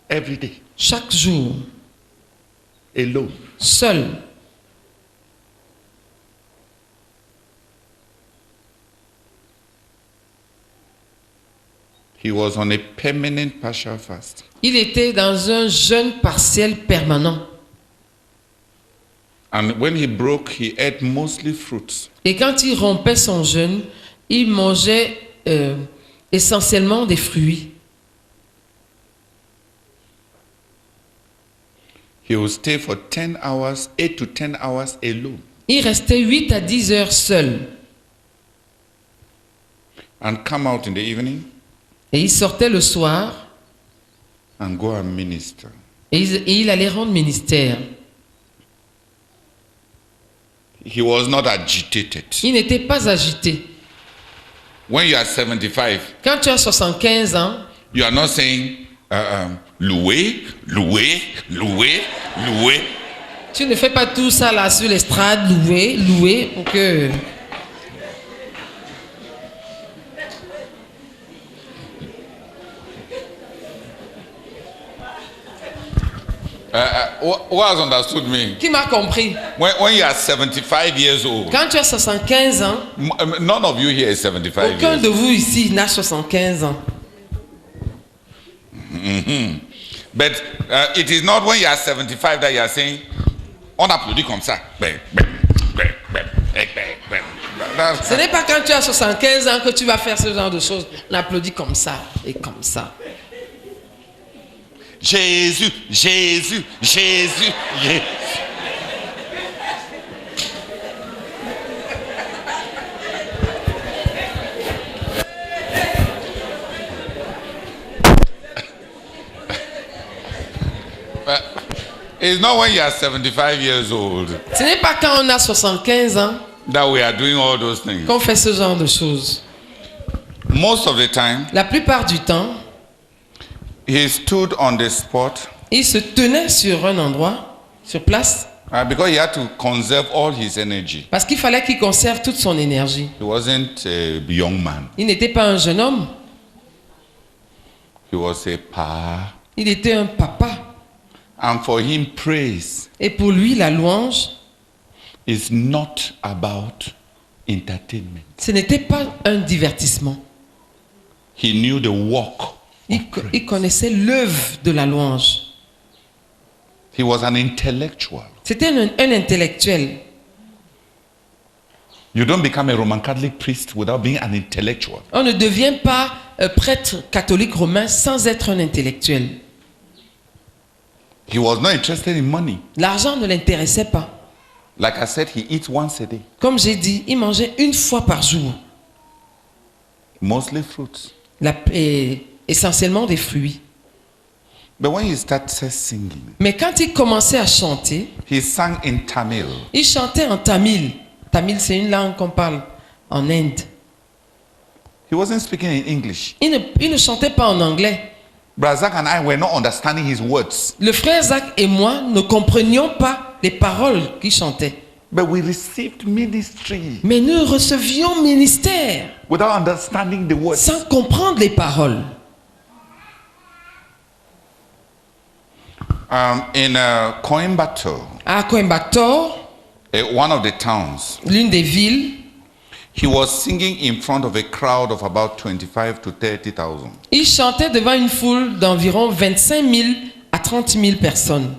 every day. chaque jour. Alone. Seul. He was on a permanent partial fast. Il était dans un jeûne partiel permanent. And when he broke, he ate mostly fruits. Et quand il rompait son jeûne, il mangeait essentiellement des fruits. He would stay for 10 hours, 8 to 10 hours alone. Il restait 8 à 10 heures seul. And come out in the evening Et il sortait le soir and go and minister. et il allait rendre ministère. He was not agitated. Il n'était pas agité. When you are 75, Quand tu as 75 ans, you are not saying, loué, loué, loué, loué. tu ne fais pas tout ça là sur l'estrade, louer pour que... Who has understood me? Qui m'a compris? When you are 75 years old, Quand tu as 75 ans, none of you here is 75 aucun years de vous ici n'a 75 ans. But it is not when you are 75 that you are saying, on applaudit comme ça. Ce n'est pas quand tu as 75 ans que tu vas faire ce genre de choses. On applaudit comme ça et comme ça. Jésus, Jésus, Jésus, Jésus. It's not when you are 75 years old Ce n'est pas quand on a 75 ans that we are doing all those things. qu'on fait ce genre de choses. Most of the time, La plupart du temps, he stood on the spot Il se tenait sur un endroit, sur place, because he had to conserve all his energy. parce qu'il fallait qu'il conserve toute son énergie. He wasn't a young man. Il n'était pas un jeune homme, He was a pa. il était un papa. And for him, praise Et pour lui, la louange, is not about entertainment. ce n'était pas un divertissement. He knew the work. Il connaissait l'œuvre de la louange. He was an intellectual. C'était un intellectuel. You don't become a Roman Catholic priest without being an intellectual. On ne devient pas prêtre catholique romain sans être un intellectuel. He was not interested in money. L'argent ne l'intéressait pas. Like I said, he eats once a day. Comme j'ai dit, il mangeait une fois par jour. Mostly fruits. Et essentiellement des fruits. But when he started singing, Mais quand il commençait à chanter, he sang in Tamil. il chantait en tamil. Tamil, c'est une langue qu'on parle en Inde. He wasn't speaking in English. Il ne chantait pas en anglais. Brazak and I were not understanding his words. Le frère Zach et moi ne comprenions pas les paroles qu'il chantait. But we received ministry Mais nous recevions ministère without understanding the words. sans comprendre les paroles. In Coimbatore, À Coimbatore, one of the towns, l'une des villes, he was singing in front of a crowd of about 25 to 30,000. il chantait devant une foule d'environ 25 000 à 30 000 personnes.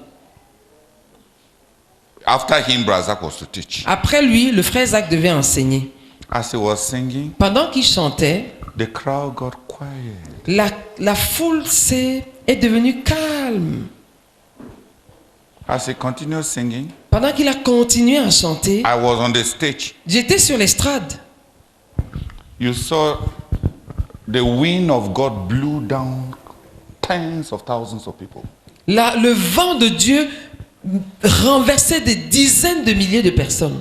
After him, Brazak was to teach. Après lui, le frère Zach devait enseigner. As he was singing, Pendant qu'il chantait, the crowd got quiet. la foule est devenue calme. As he continued singing, Pendant qu'il a continué à chanter, I was on the stage. j'étais sur l'estrade. You saw the wind of God blew down tens of thousands of people. Le vent de Dieu renversait des dizaines de milliers de personnes.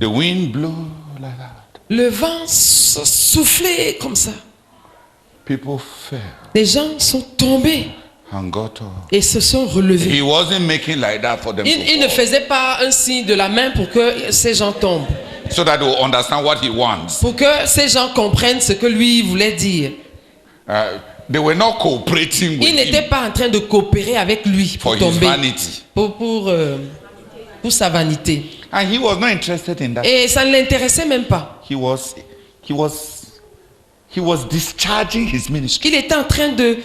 The wind blew like that. Le vent soufflait comme ça. People fell Les gens sont tombés and got up. et se sont relevés. He wasn't making like that for them Il ne faisait pas un signe de la main pour que ces gens tombent. so that they will understand what he wants. Pour que ces gens comprennent ce que lui voulait dire. They were not cooperating with Il n'était him pas en train de coopérer avec lui for pour his tomber. vanity. Pour sa vanité. And he was not interested in that. Et ça ne l'intéressait même pas. He was discharging his ministry. Il était en train de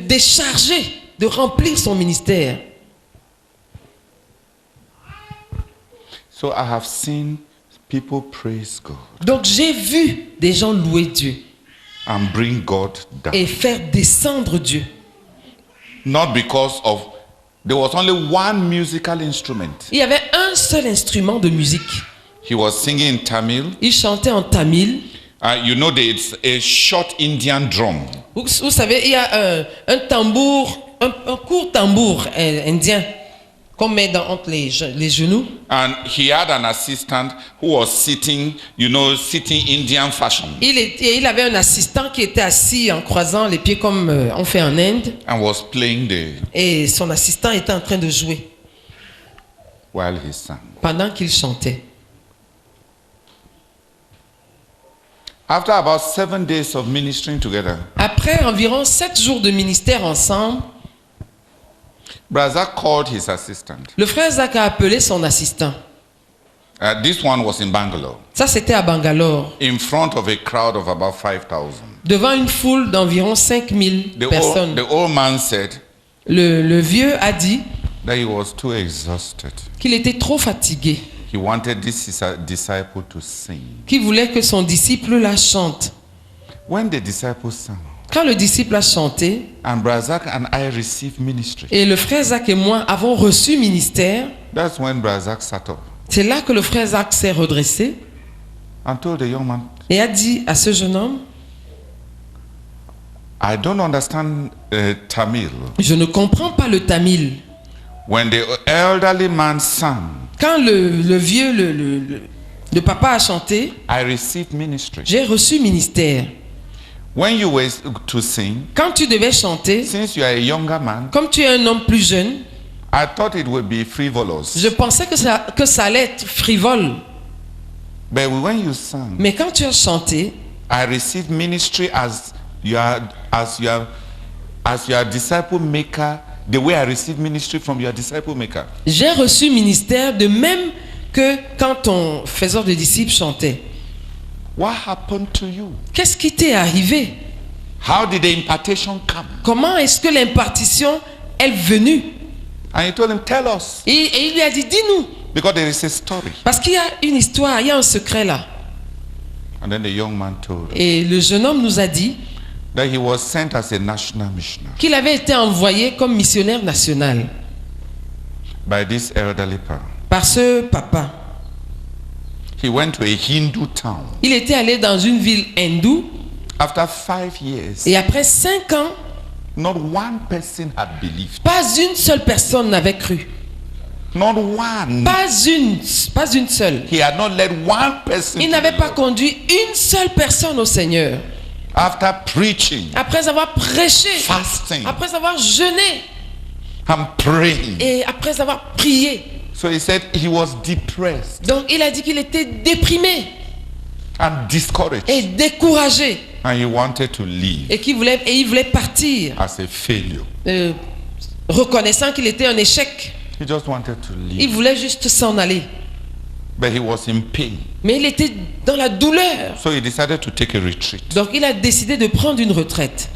décharger, de remplir son ministère. So I have seen people praise God Donc j'ai vu des gens louer Dieu and bring God down. et faire descendre Dieu. Not because of there was only one musical instrument. Il y avait un seul instrument de musique. He was singing in Tamil. Il chantait en tamil. You know there's a short Indian drum. Vous savez, il y a un tambour, un court tambour indien qu'on met entre les genoux. And he had an assistant who was sitting, sitting Indian fashion. Il avait un assistant qui était assis en croisant les pieds comme on fait en Inde. And was playing Et son assistant était en train de jouer while he sang. pendant qu'il chantait. After about 7 days of ministering together, Après environ 7 jours de ministère ensemble, Brazak called his assistant. le frère Zach a appelé son assistant. This one was in Bangalore, Ça, c'était à Bangalore, in front of a crowd of about 5,000. devant une foule d'environ 5000 personnes. The old man said Le vieux a dit that he was too exhausted. qu'il était trop fatigué, He wanted this disciple to sing. qu'il voulait que son disciple la chante. When the disciple sang, Quand le disciple a chanté, and Brazak and I received ministry, et le frère Zach et moi avons reçu ministère, that's when Brazak sat up c'est là que le frère Zach s'est redressé and told the young man, et a dit à ce jeune homme, I don't understand Tamil. je ne comprends pas le tamil. When the elderly man sang, Quand le vieux, le papa a chanté, I received ministry. j'ai reçu ministère. When you were to sing, Quand tu devais chanter, since you are a younger man, comme tu es un homme plus jeune, I thought it would be frivolous. je pensais que ça allait être frivole. But when you sang, Mais quand tu as chanté, I received ministry as your disciple maker, the way I received ministry from your disciple maker. j'ai reçu ministère de même que quand ton faiseur de disciples chantait. What happened to you? Qu'est-ce qui t'est arrivé? How did the impartation come? Comment est-ce que l'impartition est venue? And he told him, tell us. Et il lui a dit, dis-nous. Because there is a story. Parce qu'il y a une histoire, il y a un secret là. And then the young man told Et le jeune homme nous a dit that he was sent as a national missionary qu'il avait été envoyé comme missionnaire national by this elderly parent. par ce papa. He went to a Hindu town. Il était allé dans une ville hindoue After 5 years, et après 5 ans, not one person had believed. pas une seule personne n'avait cru. Not one. Pas une seule. He had not led one person. Il to n'avait the pas Lord. conduit une seule personne au Seigneur. After preaching, Après avoir prêché, fasting, après avoir jeûné and praying. et après avoir prié. So he said he was depressed Donc il a dit qu'il était déprimé and discouraged. et découragé And he wanted to leave et il voulait partir, as a failure. reconnaissant qu'il était un échec. He just wanted to Il leave. voulait juste s'en aller. But he was in pain. Mais il était dans la douleur. So he decided to take a retreat. Donc il a décidé de prendre une retraite.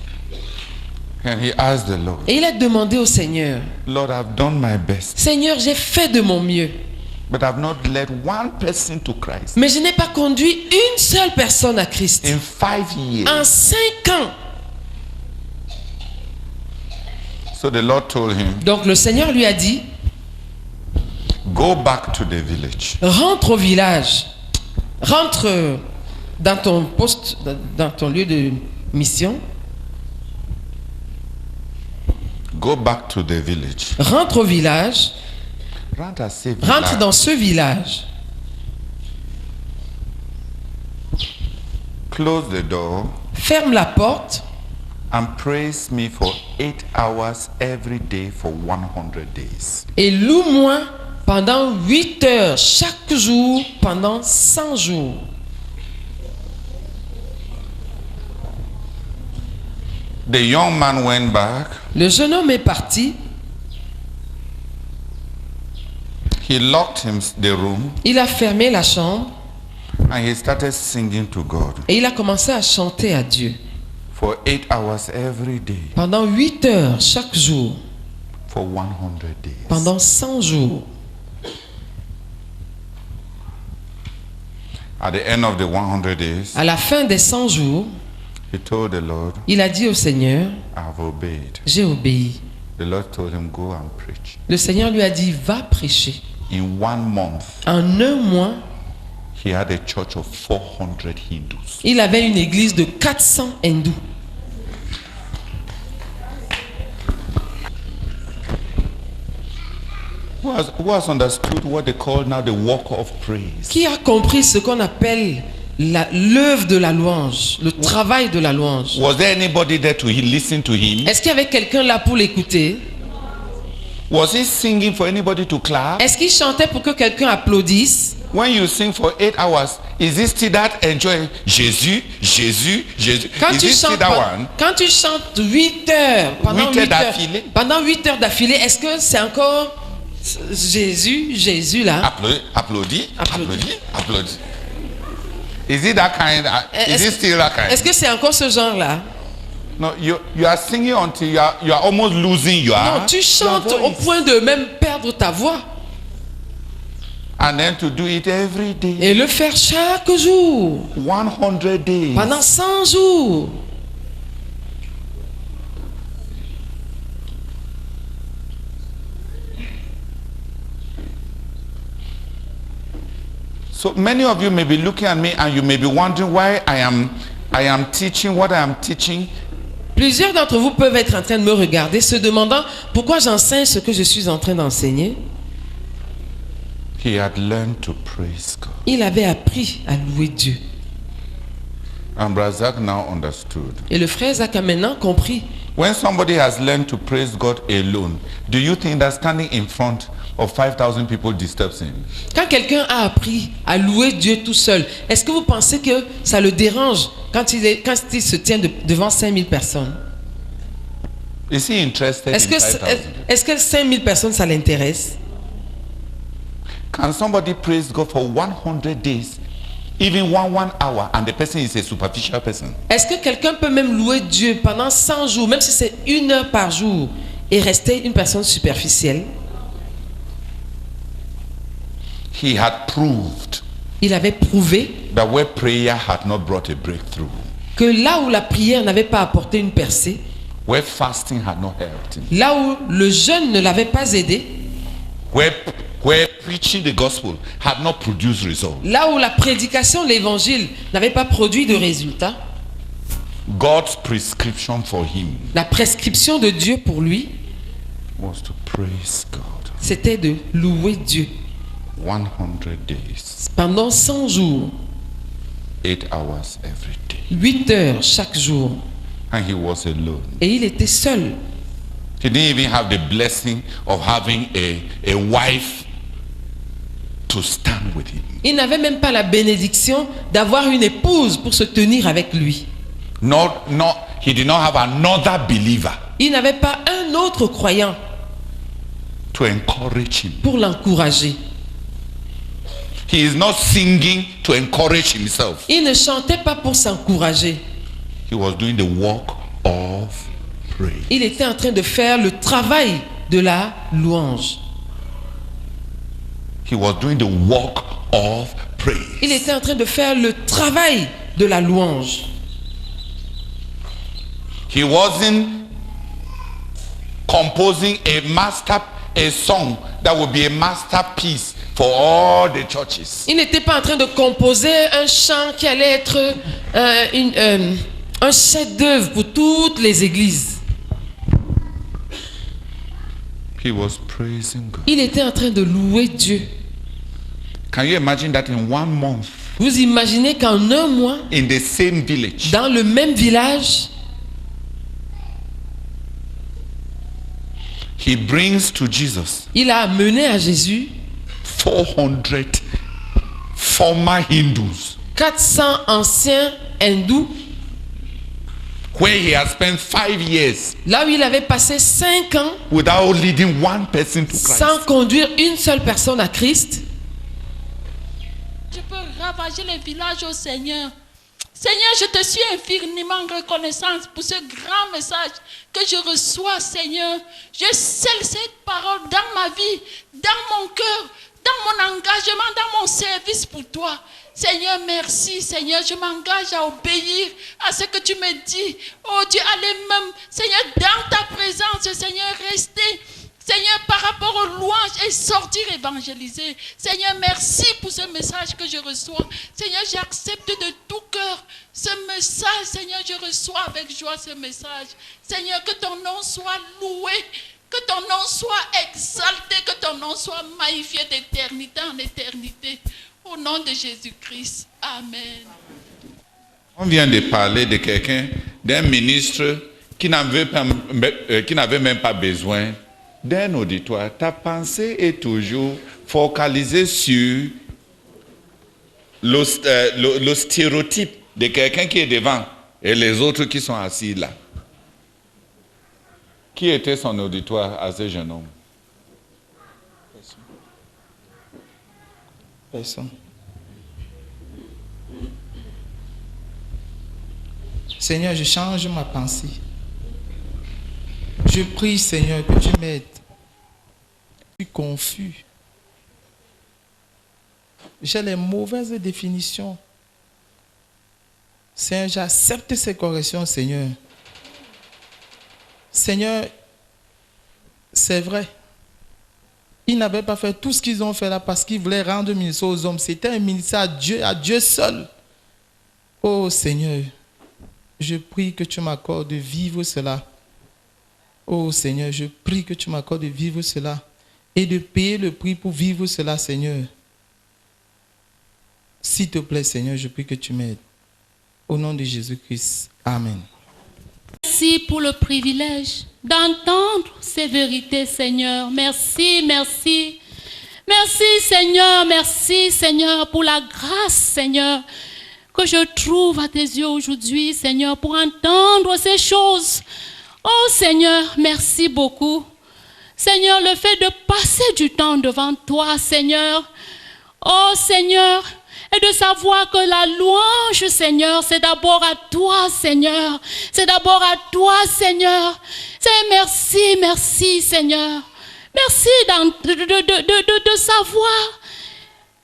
And he asked the Lord, Et il a demandé au Seigneur, Lord, I've done my best, Seigneur, j'ai fait de mon mieux. but I've not led one person to Christ. Mais je n'ai pas conduit une seule personne à Christ. In 5 years. En 5 ans. So the Lord told him, Donc le Seigneur lui a dit, go back to the village. rentre au village. Rentre dans ton poste, dans ton lieu de mission. Go back to the village. Rentre au village. Rentre à ce Rentre village. dans ce village. Close the door Ferme la porte and praise me for 8 hours every day for 100 days. et loue-moi pendant 8 heures chaque jour pendant 100 jours. The young man went back. Le jeune homme est parti. He locked the room Il a fermé la chambre and he started singing to God et il a commencé à chanter à Dieu for 8 hours every day pendant 8 heures chaque jour for 100 days. pendant 100 jours. At the end of the 100 days, À la fin des 100 jours, he told the Lord, il a dit au Seigneur, I've obeyed. j'ai obéi. The Lord told him, go and preach. Le Seigneur lui a dit, va prêcher. In 1 month, En un mois, he had a church of 400 Hindus. il avait une église de 400 hindous. Who has understood what they call now the walk of praise? Qui a compris ce qu'on appelle l'œuvre de la louange, le travail de la louange? Was there anybody there to listen to him? Est-ce qu'il y avait quelqu'un là pour l'écouter? Was he singing for anybody to clap? Est-ce qu'il chantait pour que quelqu'un applaudisse? When you sing for 8 hours, is it still that enjoy Jésus, Jésus, Jésus? Is it still that one? Quand tu chantes 8 heures, pendant 8 heures 8 heures, d'affilée. pendant 8 heures d'affilée, est-ce que c'est encore Jésus là? Applaudis. Is it that kind? Is it still that kind? Est-ce que c'est encore ce genre là? No, you are singing until you are almost losing your Non, tu chantes au point de même perdre ta voix. And then to do it every day. Et le faire chaque jour, 100 days. pendant 100 jours. So many of you may be looking at me and you may be wondering why I am teaching what I am teaching. Plusieurs d'entre vous peuvent être en train de me regarder, se demandant pourquoi j'enseigne ce que je suis en train d'enseigner. He had learned to praise God. Il avait appris à louer Dieu. And Brother Zach now understood. Et le frère Zach a maintenant compris. When somebody has learned to praise God alone, do you think that standing in front of 5,000 people disturbs him? Quand quelqu'un a appris à louer Dieu tout seul, est-ce que vous pensez que ça le dérange quand il se tient devant 5000 personnes? Is he interested in 5,000? Est-ce que 5000 personnes, ça l'intéresse? Can somebody praise God for 100 days, even 1 hour, and the person is a superficial person? Est-ce que quelqu'un peut même louer Dieu pendant 100 jours, même si c'est 1 heure par jour, et rester une personne superficielle? He had proved Il avait prouvé that where prayer had not brought a breakthrough, que là où la prière n'avait pas apporté une percée, where fasting had not helped him, là où le jeûne ne l'avait pas aidé, where preaching the gospel had not produced results, là où la prédication de l'évangile n'avait pas produit de résultats, God's prescription for him la prescription de Dieu pour lui, was to praise God c'était de louer Dieu 100 days, pendant 100 jours, 8 hours every day. 8 heures chaque jour. And he was alone. Et il était seul. He didn't even have the blessing of having a wife to stand with him. Il n'avait même pas la bénédiction d'avoir une épouse pour se tenir avec lui. He did not have another believer Il n'avait pas un autre croyant to encourage him. pour l'encourager. He is not singing to encourage himself. Il ne chantait pas pour s'encourager. He was doing the work of praise. Il était en train de faire le travail de la louange. He was doing the work of praise. Il était en train de faire le travail de la louange. He wasn't composing a song that would be a masterpiece for all the churches. Il n'était pas en train de composer un chant qui allait être un chef-d'œuvre pour toutes les églises. He was praising God. Il était en train de louer Dieu. Can you imagine that in 1 month, Vous imaginez qu'en un mois, in the same village, dans le même village, he brings to Jesus il a amené à Jésus 400 former Hindus, 400 anciens hindous, where he has spent 5 years là où il avait passé 5 ans without leading one person to Christ. sans conduire une seule personne à Christ. Je peux ravager les villages au Seigneur. Seigneur, je te suis infiniment reconnaissante pour ce grand message que je reçois, Seigneur. Je scelle cette parole dans ma vie, dans mon cœur, dans mon engagement, dans mon service pour toi. Seigneur, merci, Seigneur, je m'engage à obéir à ce que tu me dis. Oh Dieu, allez même, Seigneur, dans ta présence, Seigneur, rester. Seigneur, par rapport aux louanges et sortir évangéliser. Seigneur, merci pour ce message que je reçois. Seigneur, j'accepte de tout cœur ce message. Seigneur, je reçois avec joie ce message. Seigneur, que ton nom soit loué, que ton nom soit exalté, que ton nom soit magnifié d'éternité en éternité. Au nom de Jésus-Christ. Amen. On vient de parler de quelqu'un, d'un ministre qui n'avait même pas besoin d'un auditoire. Ta pensée est toujours focalisée sur le stéréotype de quelqu'un qui est devant et les autres qui sont assis là. Qui était son auditoire à ce jeune homme? Personne. Seigneur, je change ma pensée. Je prie, Seigneur, que tu m'aides. Je suis confus. J'ai les mauvaises définitions. Seigneur, j'accepte ces corrections, Seigneur. Seigneur, c'est vrai. Ils n'avaient pas fait tout ce qu'ils ont fait là parce qu'ils voulaient rendre ministère aux hommes. C'était un ministère à Dieu seul. Oh Seigneur, je prie que tu m'accordes de vivre cela. Oh Seigneur, je prie que tu m'accordes de vivre cela et de payer le prix pour vivre cela, Seigneur. S'il te plaît, Seigneur, je prie que tu m'aides. Au nom de Jésus-Christ. Amen. Merci pour le privilège d'entendre ces vérités, Seigneur. Merci, merci. Merci, Seigneur, pour la grâce, Seigneur, que je trouve à tes yeux aujourd'hui, Seigneur, pour entendre ces choses. Oh, Seigneur, merci beaucoup. Seigneur, le fait de passer du temps devant toi, Seigneur. Oh, Seigneur, et de savoir que la louange, Seigneur, c'est d'abord à toi, Seigneur. C'est d'abord à toi, Seigneur. C'est merci, Seigneur. Merci de savoir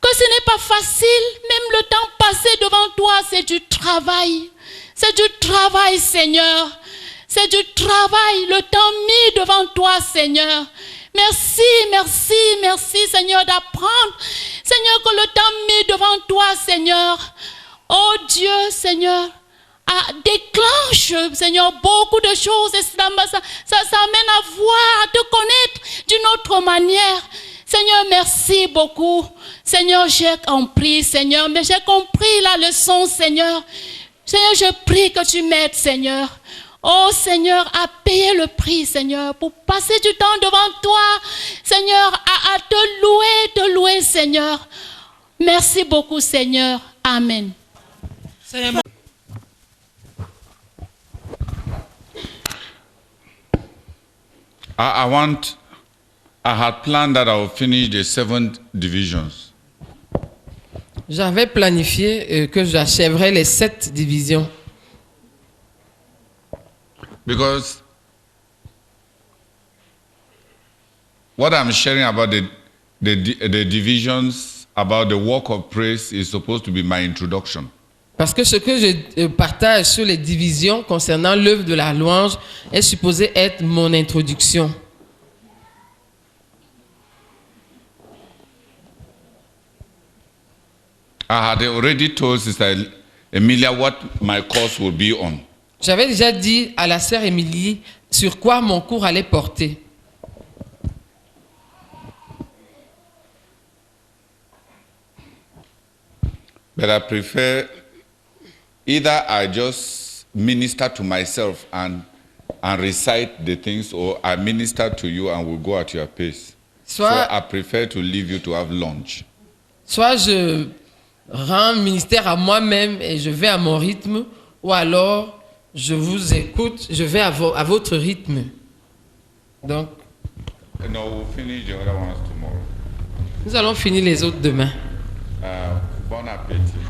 que ce n'est pas facile. Même le temps passé devant toi, c'est du travail. C'est du travail, Seigneur. C'est du travail, le temps mis devant toi, Seigneur. Merci, Seigneur, d'apprendre. Seigneur, que le temps mis devant toi, Seigneur. Oh Dieu, Seigneur, déclenche, Seigneur, beaucoup de choses. Et ça amène à voir, à te connaître d'une autre manière. Seigneur, merci beaucoup. Seigneur, j'ai compris, Seigneur. Mais j'ai compris la leçon, Seigneur. Seigneur, je prie que tu m'aides, Seigneur. Oh Seigneur, à payer le prix, Seigneur, pour passer du temps devant toi, Seigneur, à te louer, Seigneur. Merci beaucoup, Seigneur. Amen. I had planned that I would finish the 7 divisions. J'avais planifié que j'achèverais les 7 divisions. Because what I'm sharing about the divisions, about the work of praise, is supposed to be my introduction. Parce que ce que je partage sur les divisions concernant l'œuvre de la louange est supposé être mon introduction. I had already told Sister Emilia what my course would be on. J'avais déjà dit à la sœur Émilie sur quoi mon cours allait porter. But I prefer either I just minister to myself and recite the things, or I minister to you and we'll go at your pace. So I prefer to leave you to have lunch. Soit je rends ministère à moi-même et je vais à mon rythme, ou alors je vous écoute, je vais à votre rythme. Donc, No, we'll finish the other ones tomorrow. Nous allons finir les autres demain. Bon appétit.